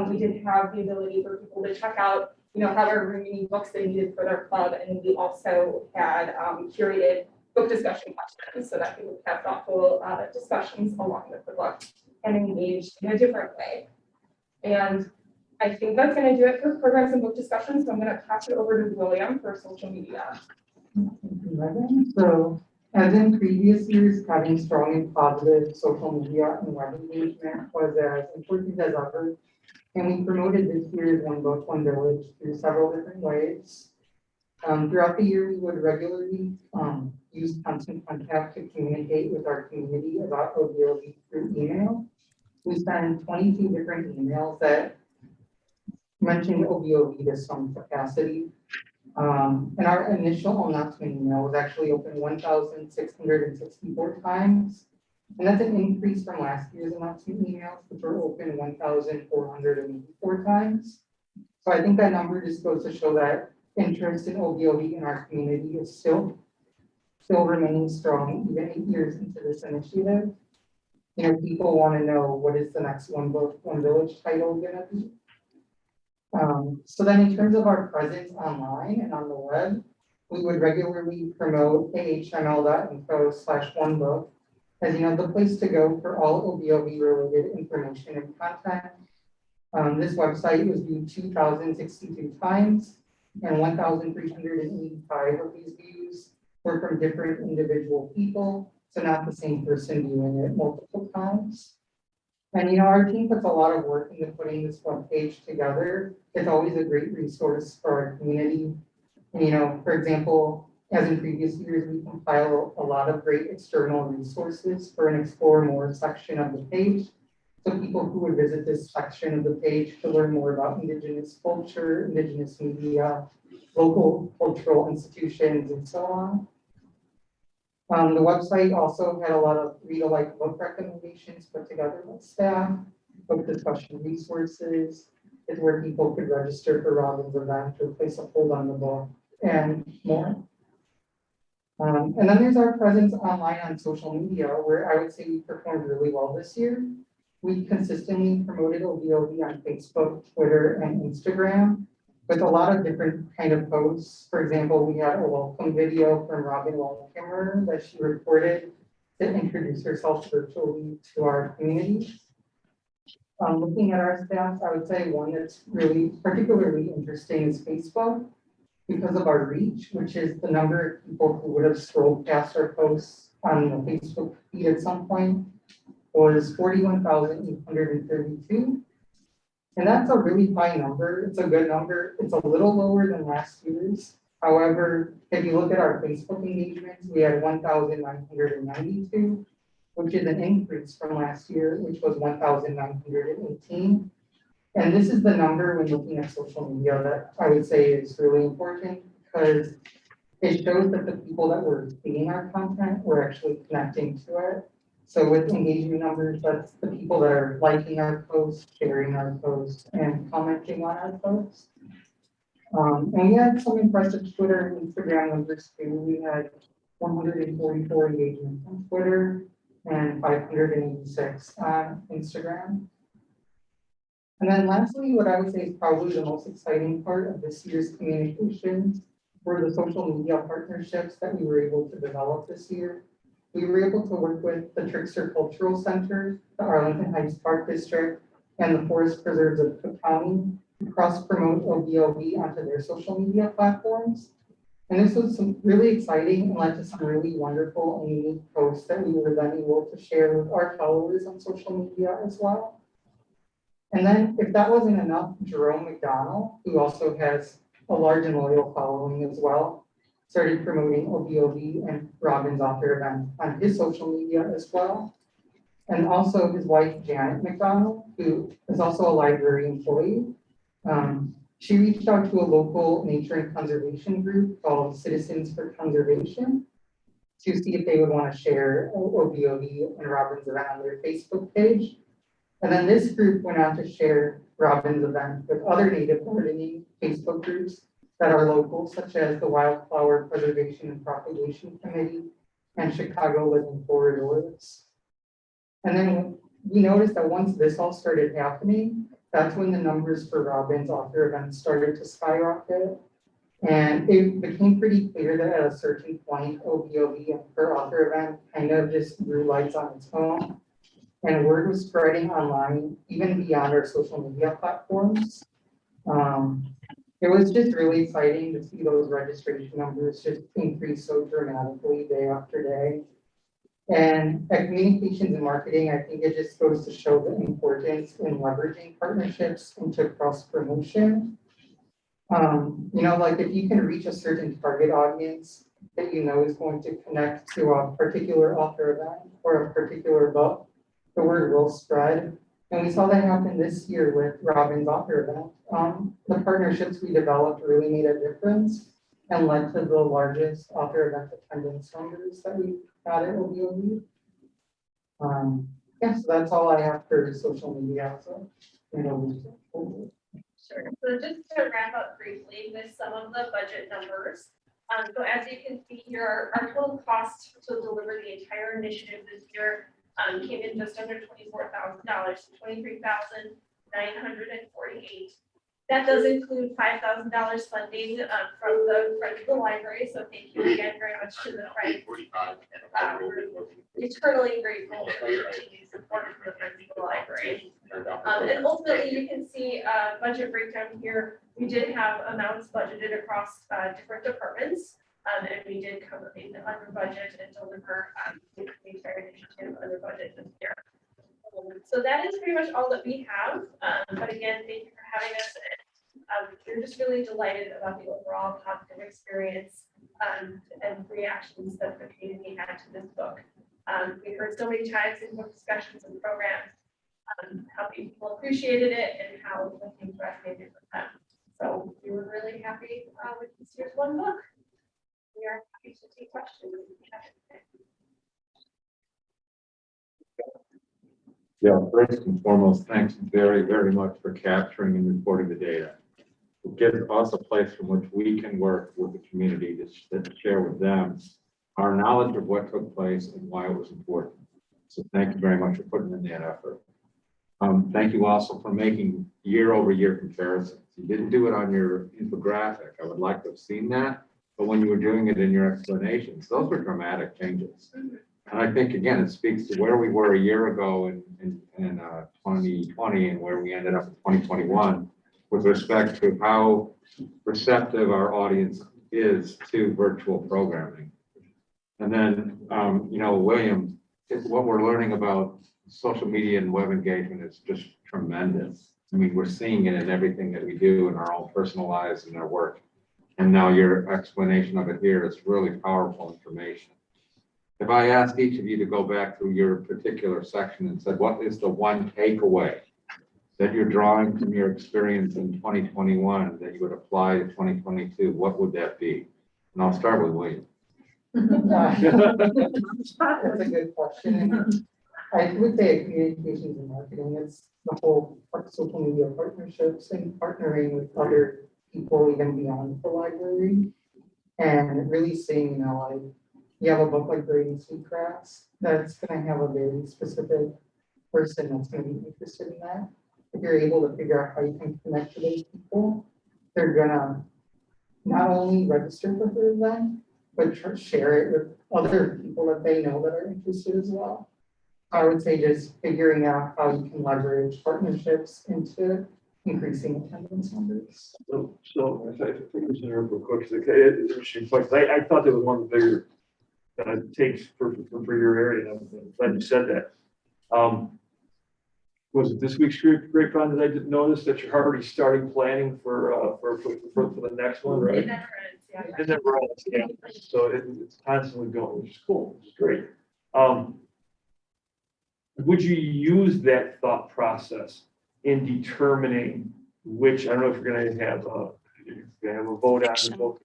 we did have the ability for people to check out, however many books they needed for their club. And we also had curated book discussion questions so that people could have thoughtful discussions along with the book and engage in a different way. And I think that's going to do it for programs and book discussions. So I'm going to pass it over to William for social media. So, as in previous years, having strong and positive social media and web engagement was as important as ever. And we promoted this year's One Book, One Village through several different ways. Throughout the year, we would regularly use constant contact to communicate with our community about OBOV through email. We sent 22 different emails that mentioned OBOV to some capacity. And our initial announcement email was actually opened 1,664 times. And that's an increase from last year's announcement emails, which were open 1,484 times. So I think that number just goes to show that interest in OBOV in our community is still remaining strong, even 8 years into this initiative. People want to know what is the next One Book, One Village title gonna be. So then in terms of our presence online and on the web, we would regularly promote ahtml.info/onebook as the place to go for all OBOV related information and content. This website was viewed 2,062 times, and 1,385 of these views were from different individual people, so not the same person viewing it multiple times. And our team puts a lot of work into putting this web page together. It's always a great resource for our community. And for example, as in previous years, we compile a lot of great external resources for an Explore More section of the page. So people who would visit this section of the page to learn more about Indigenous culture, Indigenous media, local cultural institutions, and so on. The website also had a lot of read-alike book recommendations put together by staff, book discussion resources. It's where people could register for Robin's event or place a hold on the book and more. And then there's our presence online on social media, where I would say we performed really well this year. We consistently promoted OBOV on Facebook, Twitter, and Instagram with a lot of different kind of posts. For example, we had a welcome video from Robin Waldkimmer that she recorded to introduce herself virtually to our community. Looking at our staff, I would say one that's really particularly interesting is Facebook because of our reach, which is the number of people who would have scrolled past our posts on the Facebook feed at some point was 41,832. And that's a really high number. It's a good number. It's a little lower than last year's. However, if you look at our Facebook engagements, we had 1,992, which is an increase from last year, which was 1,918. And this is the number when looking at social media that I would say is really important because it shows that the people that were seeing our content were actually connecting to it. So with engagement numbers, that's the people that are liking our posts, sharing our posts, and commenting on our posts. And we had some impressive Twitter and Instagram numbers too. We had 144 engagements on Twitter and 586 on Instagram. And then lastly, what I would say is probably the most exciting part of this year's communications were the social media partnerships that we were able to develop this year. We were able to work with the Trickster Cultural Center, the Arlington Heights Park District, and the Forest Preserves of Cook County to cross-promote OBOB onto their social media platforms. And this was really exciting and led to some really wonderful and unique posts that we were then able to share with our followers on social media as well. And then if that wasn't enough, Jerome McDonald, who also has a large and loyal following as well, started promoting OBOB and Robin's author event on his social media as well. And also his wife, Janet McDonald, who is also a library employee. She reached out to a local nature and conservation group called Citizens for Conservation to see if they would want to share OBOB and Robin's event on their Facebook page. And then this group went on to share Robin's event with other native gardening Facebook groups that are local, such as the Wildflower Preservation and Propagation Committee and Chicago Living Corridors. And then we noticed that once this all started happening, that's when the numbers for Robin's author events started to skyrocket. And it became pretty clear that at a certain point, OBOB and her author event kind of just grew lights on its own. And word was spreading online, even beyond our social media platforms. It was just really exciting to see those registration numbers just increase so dramatically day after day. And at communications and marketing, I think it just goes to show the importance in leveraging partnerships into cross promotion. Like if you can reach a certain target audience that you know is going to connect to a particular author event or a particular book, the word will spread. And we saw that happen this year with Robin's author event. The partnerships we developed really made a difference and led to the largest author event attendance numbers that we got at OBOB. So that's all I have for social media. So, Sure. So just to wrap up briefly with some of the budget numbers. So as you can see here, our total cost to deliver the entire initiative this year came in just under $24,000, $23,948. That does include $5,000 funding from the Friends of the Library. So thank you again very much to the Friends. We're eternally grateful for your continued support from the Friends of the Library. And ultimately, you can see a budget breakdown here. We did have amounts budgeted across different departments. And we did come in under budget and deliver the entire initiative under budget this year. So that is pretty much all that we have. But again, thank you for having us. We're just really delighted about the overall positive experience and reactions that the community had to this book. We heard so many times in book discussions and programs how people appreciated it and how the things resonated with them. So we were really happy with this year's one book. We are happy to take questions. Yeah, first and foremost, thanks very, very much for capturing and reporting the data. It gives us a place from which we can work with the community to share with them our knowledge of what took place and why it was important. So thank you very much for putting in that effort. Thank you also for making year-over-year comparisons. You didn't do it on your infographic. I would like to have seen that, but when you were doing it in your explanations, those were dramatic changes. And I think, again, it speaks to where we were a year ago in 2020 and where we ended up in 2021 with respect to how receptive our audience is to virtual programming. And then, William, what we're learning about social media and web engagement is just tremendous. I mean, we're seeing it in everything that we do in our own personal lives and our work. And now your explanation of it here is really powerful information. If I asked each of you to go back through your particular section and said, what is the one takeaway that you're drawing from your experience in 2021 that you would apply to 2022, what would that be? And I'll start with William. That's a good question. I would say communications and marketing. It's the whole social media partnerships and partnering with other people even beyond the library. And really seeing, like, you have a book like Grading Sweetgrass, that's going to have a very specific person that's going to be interested in that. If you're able to figure out how you can connect to those people, they're going to not only register for the event, but share it with other people that they know that are interested as well. I would say just figuring out how you can leverage partnerships into increasing attendance numbers. So if I think this is real quick, because it's interesting point. I thought that was one of the bigger takes for your area. And I'm glad you said that. Was it this week's grapevine that I didn't notice that you're already starting planning for the next one, right? It never ends, yeah. It never ends, yeah. So it's constantly going, which is cool, which is great. Would you use that thought process in determining which, I don't know if you're going to have a vote on the vote,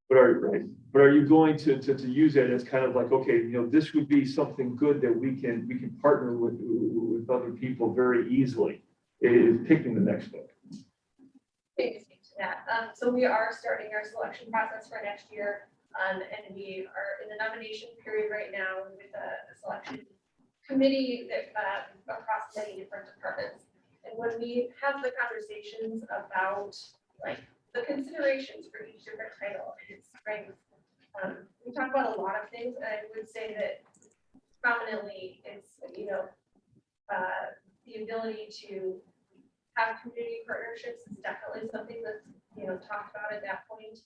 but are you going to use that as kind of like, okay, this would be something good that we can partner with other people very easily, is picking the next book. Thank you to that. So we are starting our selection process for next year, and we are in the nomination period right now with a selection committee that across many different departments. And when we have the conversations about like the considerations for each different title and its strengths, we talk about a lot of things, and I would say that prominently it's the ability to have community partnerships is definitely something that's talked about at that point.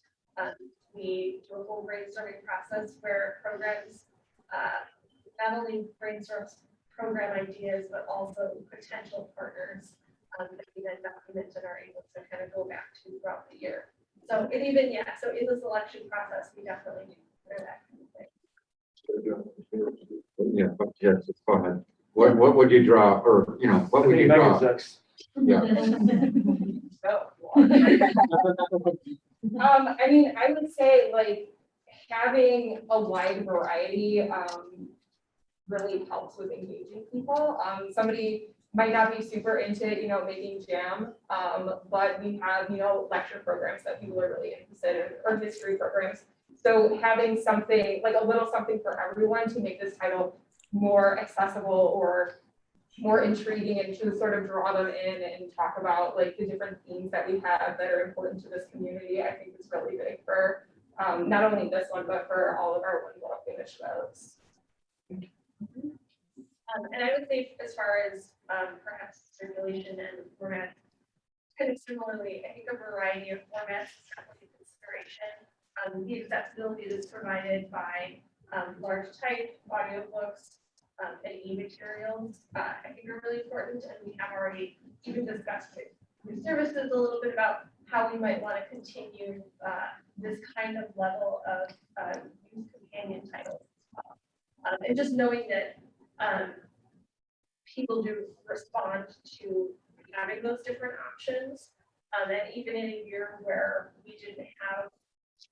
We do a whole brainstorming process where programs not only brainstorms program ideas, but also potential partners that we then document and are able to kind of go back to throughout the year. So it even, so in the selection process, we definitely do consider that kind of thing. Yeah, but yes, go ahead. What would you draw, or what would you draw? Yeah. I mean, I would say like having a wide variety really helps with engaging people. Somebody might not be super into, making jam, but we have, lecture programs that people are really interested in, or history programs. So having something, like a little something for everyone to make this title more accessible or more intriguing and to sort of draw them in and talk about like the different themes that we have that are important to this community, I think is really big for not only this one, but for all of our one book initiatives. And I would say as far as perhaps circulation and format, kind of similarly, I think a variety of formats is definitely a consideration. The accessibility that's provided by large type, audiobooks, and e-materials, I think are really important. And we have already even discussed with services a little bit about how we might want to continue this kind of level of youth companion titles. And just knowing that people do respond to having those different options. And even in a year where we didn't have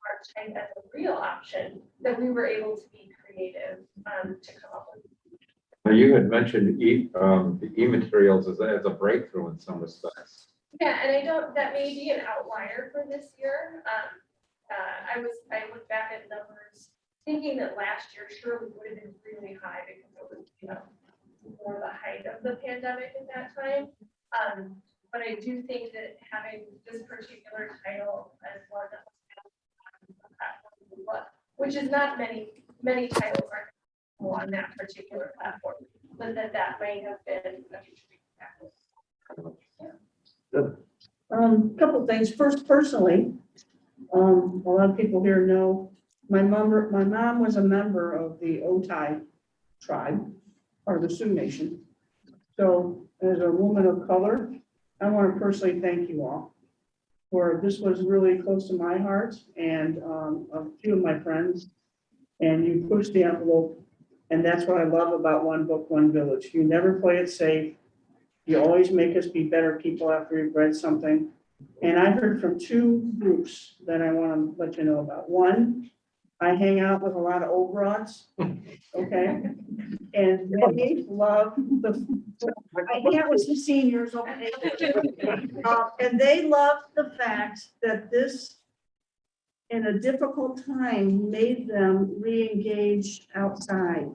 large type as a real option, that we were able to be creative to come up with. Now you had mentioned the e-materials as a breakthrough in some respects. Yeah, and that may be an outlier for this year. I looked back at numbers thinking that last year surely would have been really high because it was, more the height of the pandemic at that time. But I do think that having this particular title as one of which is not many many titles aren't on that particular platform, but that may have been a contributing factor. Couple things. First, personally, a lot of people here know my mom was a member of the Otai tribe, part of the Sioux Nation. So as a woman of color, I want to personally thank you all for this was really close to my heart and a few of my friends. And you pushed the envelope. And that's what I love about One Book, One Village. You never play it safe. You always make us be better people after we've read something. And I heard from two groups that I want to let you know about. One, I hang out with a lot of old broads, okay? And they love I hang out with some seniors over there. And they love the fact that this, in a difficult time, made them re-engage outside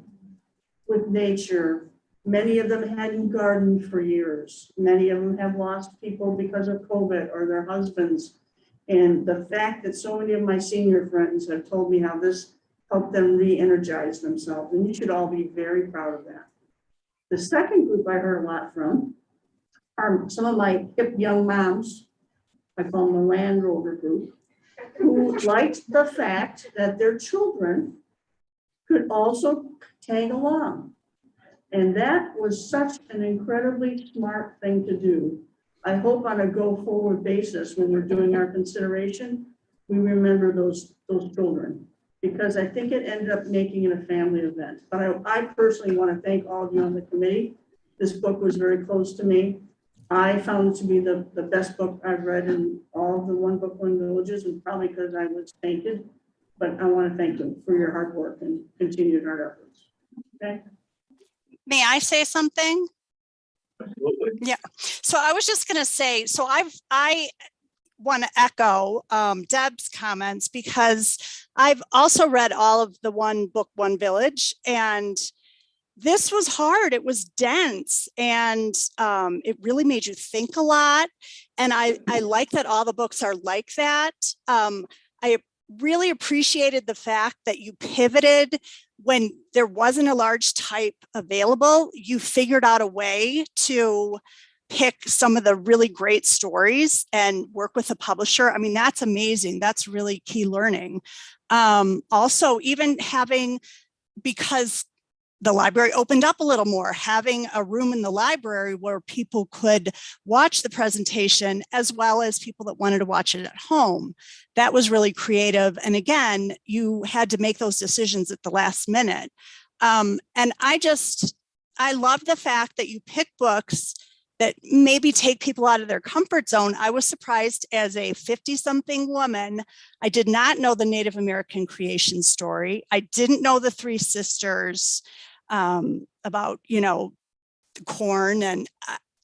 with nature. Many of them hadn't gardened for years. Many of them have lost people because of COVID or their husbands. And the fact that so many of my senior friends have told me how this helped them re-energize themselves, and you should all be very proud of that. The second group I heard a lot from are some of my hip young moms, I call them the Land Rover group, who liked the fact that their children could also tag along. And that was such an incredibly smart thing to do. I hope on a go-forward basis, when we're doing our consideration, we remember those children, because I think it ended up making it a family event. But I personally want to thank all of you on the committee. This book was very close to me. I found it to be the best book I've read in all of the One Book, One Villages, and probably because I was tainted. But I want to thank you for your hard work and continued hard efforts. Okay. May I say something? Absolutely. Yeah. So I was just going to say, so I want to echo Deb's comments, because I've also read all of the One Book, One Village, and this was hard. It was dense, and it really made you think a lot. And I like that all the books are like that. I really appreciated the fact that you pivoted when there wasn't a large type available. You figured out a way to pick some of the really great stories and work with a publisher. I mean, that's amazing. That's really key learning. Also, even having, because the library opened up a little more, having a room in the library where people could watch the presentation, as well as people that wanted to watch it at home. That was really creative. And again, you had to make those decisions at the last minute. And I love the fact that you pick books that maybe take people out of their comfort zone. I was surprised as a 50-something woman. I did not know the Native American creation story. I didn't know the Three Sisters, about, the corn. And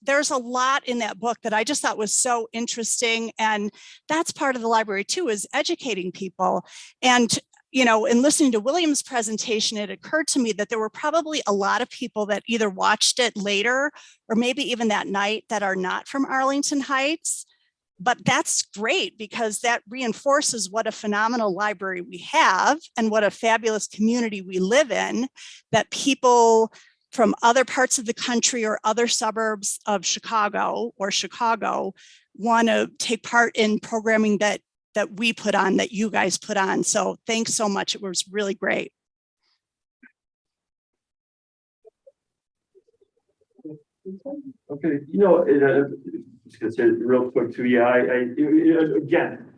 there's a lot in that book that I just thought was so interesting. And that's part of the library too, is educating people. And in listening to William's presentation, it occurred to me that there were probably a lot of people that either watched it later or maybe even that night that are not from Arlington Heights. But that's great, because that reinforces what a phenomenal library we have and what a fabulous community we live in, that people from other parts of the country or other suburbs of Chicago want to take part in programming that we put on, that you guys put on. So thanks so much. It was really great. Okay, just gonna say it real quick too. Yeah, again,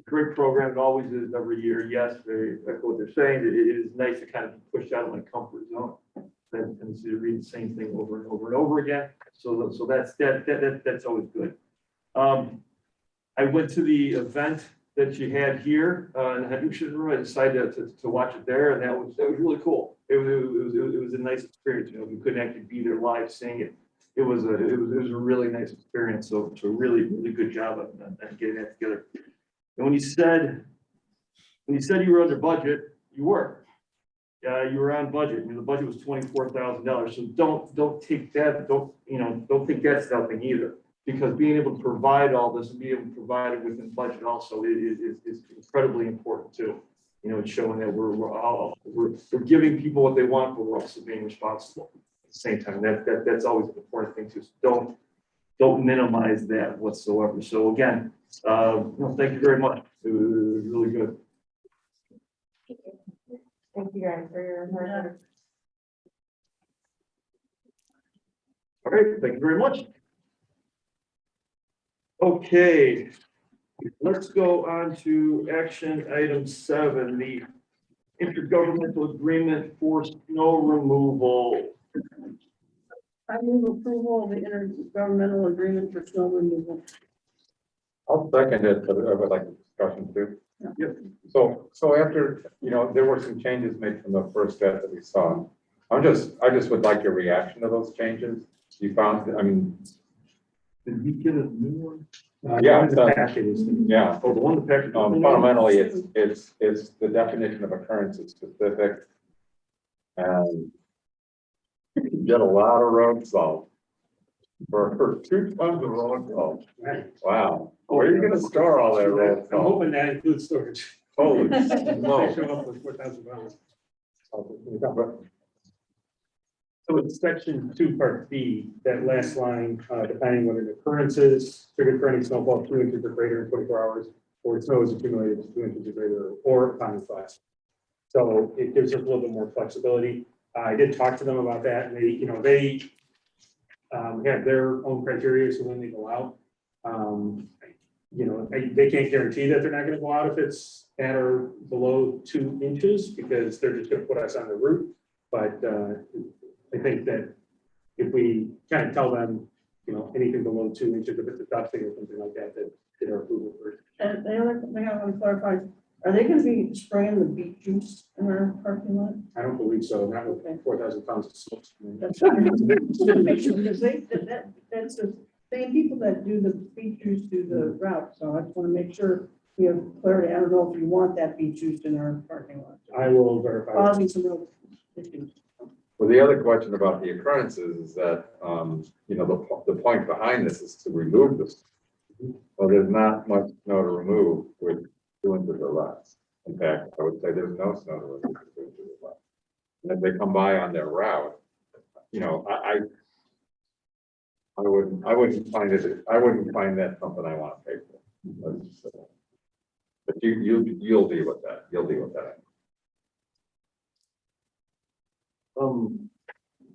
great program. It always is every year. Yes, very echo what they're saying. It is nice to kind of push out of my comfort zone and to read the same thing over and over and over again. So that's always good. I went to the event that you had here in the Henderson room. I decided to watch it there, and that was really cool. It was a nice experience. We couldn't actually be there live seeing it. It was a really nice experience. So it's a really good job on getting that together. And when you said you were under budget, you were. You were on budget. The budget was $24,000. So don't take that. Don't think that's nothing either. Because being able to provide all this and be able to provide it within budget also is incredibly important too. You know, it's showing that we're giving people what they want, but we're also being responsible at the same time. That's always an important thing too. So don't minimize that whatsoever. So again, thank you very much. It was really good. Thank you guys for your hard work. All right, thank you very much. Okay, let's go on to action item 7, the intergovernmental agreement for snow removal. I move approval of the intergovernmental agreement for snow removal. I'll second it, but I would like a discussion too. Yep. So after, there were some changes made from the first draft that we saw. I just would like your reaction to those changes. You found, Did we get a new one? Yeah, The packet is. yeah. Oh, the one that packed. Fundamentally, it's the definition of occurrence is specific. And you get a lot of road salt for 2 tons of road salt. Right. Wow. Where are you gonna store all that road I'm salt? hoping that includes storage. Holy They smokes. show up with 4,000 pounds. So in section 2, part B, that last line, defining what an occurrence is, triggered for any snowfall 2 inches or greater in 24 hours, or snow is accumulated to 2 inches or greater, or upon class. So it gives us a little bit more flexibility. I did talk to them about that, and they have their own criteria, so when they go out, they can't guarantee that they're not gonna go out if it's at or below 2 inches, because they're just gonna put us on the route. But I think that if we kind of tell them, anything below 2 inches, if it's a dusting or something like that, that get our approval first. And the other thing I want to clarify, are they gonna be spraying the beet juice in our parking lot? I don't believe so, not with 4,000 pounds of salt. That's because that's the same people that do the beet juice do the route, so I just want to make sure we have clarity. I don't know if you want that beet juice in our parking lot. I will verify. Causing some real issues. Well, the other question about the occurrences is that, the point behind this is to remove this. Well, there's not much snow to remove with 2 inches or less. In fact, I would say there's no snow to remove with 2 inches or less. And if they come by on their route, I wouldn't find that something I want to pay for. Let's just say that. But you'll deal with that. You'll deal with that.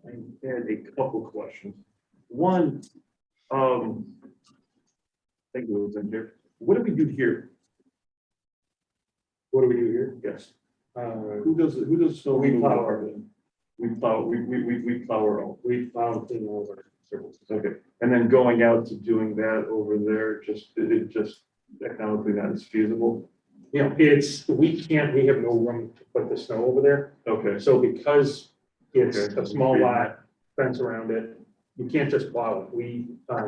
I had a couple questions. One, I think it was in here. What do we do here? What do we do here? Yes. Who Who does snow We removal? plow our, We plow our own. we plow clean all of our circles. Okay, and then going out to doing that over there, it just economically not as feasible. We have no room to put the snow over there. Okay, So because it's Okay. a small lot, fence around it, you can't just plow it.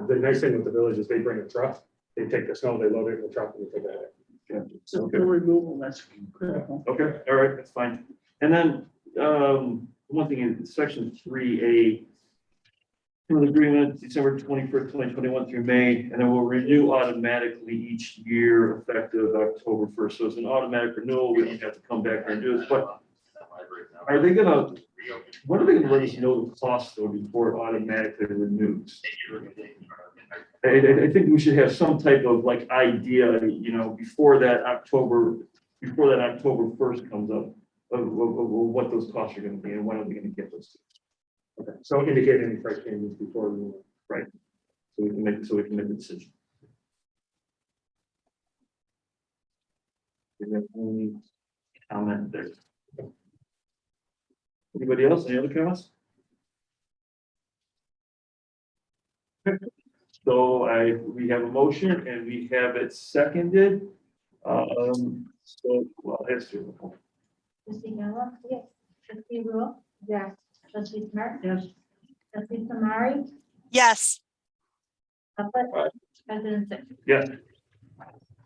The nice thing with the village is they bring a truck, they take the snow, they load it in the truck and they take it out. gotcha. So Okay. the removal, that's critical. Okay, all right, that's fine. And then, one thing in section 3A, agreement December 21st, 2021 through May, and then we'll renew automatically each year effective October 1st. So it's an automatic renewal. We don't have to come back here and do this, but are they gonna, when are they gonna let us know the cost though before it automatically renews? I think we should have some type of like idea, before that October 1st comes up of what those costs are gonna be and when are they gonna get those. Okay, so indicate any price changes before we. Right. So we can make a decision. Is there any comment there? Anybody else? Any other comments? So we have a motion and we have it seconded. So, well, that's true. Trustee Gallo? Yes. Trustee Rule? Yes. Trustee Smith? Yes. Trustee Samari? Yes. Puppet? President Singh? Yeah.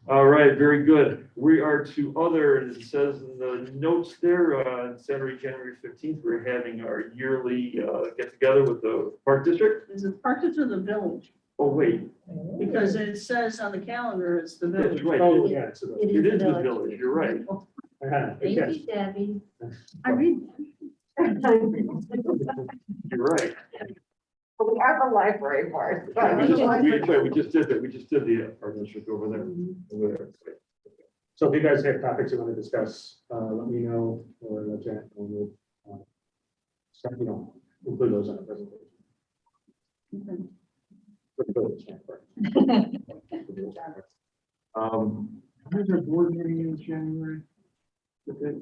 All right, very good. We are to other, and it says in the notes there, Saturday, January 15th, we're having our yearly get together with the Park District. Is it part of the village? Oh, wait, Because it says on the calendar, it's the that's village. right. Oh, yeah, so It It is the village. village, you're right. Good Thank catch. you, Debbie. I read. You're right. We are the library part. We just did that. We just did the art district over there. So if you guys have topics you want to discuss, let me know or let Jack know. We'll, start, include those in the presentation. Where's our board meeting in January? Okay.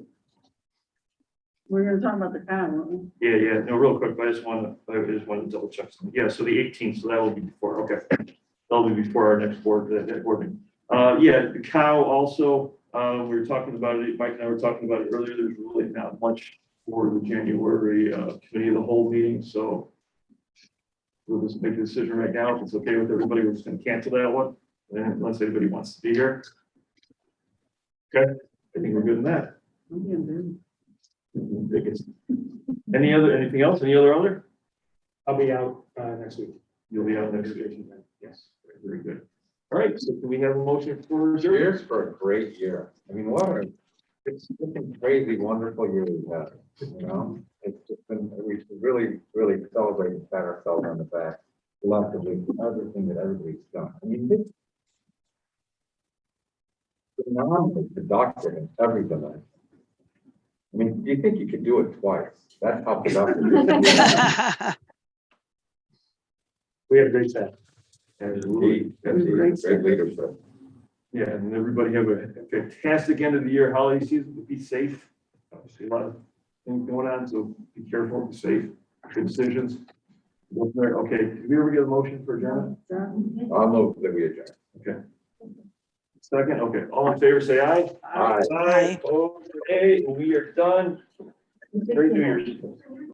We're gonna talk about the cow. Yeah, no, real quick, I just want to double check something. Yeah, so the 18th, so that will be before, okay. That'll be before our next board meeting. Yeah, the cow also, we were talking about it, Mike and I were talking about it earlier, there's really not much for the January committee of the whole meeting, so we'll just make a decision right now. If it's okay with everybody, we're just gonna cancel that one, unless anybody wants to be here. Okay, I think we're good in that. Anything else? Any other? I'll be out next week. You'll be out next week. Yes, very good. All right, so can we have a motion for reserve? Here's for a great year. I mean, it's just a crazy, wonderful year we've had, It's just been, we should really, really celebrate and pat ourselves on the back. Collectively, everything that everybody's done. I mean, it's phenomenal, productive in every dimension. I mean, do you think you could do it twice? That's how productive it is. We have great staff. Absolutely. Great leadership. Yeah, and everybody have a fantastic end of the year, holiday season, be safe. Obviously, a lot of things going on, so be careful, be safe, good decisions. Okay, did we ever get a motion for adjournment? I'll move that we adjourn. Okay. Second, okay, all in favor, say aye. Aye. Aye. Okay, we are done. Great New Year's.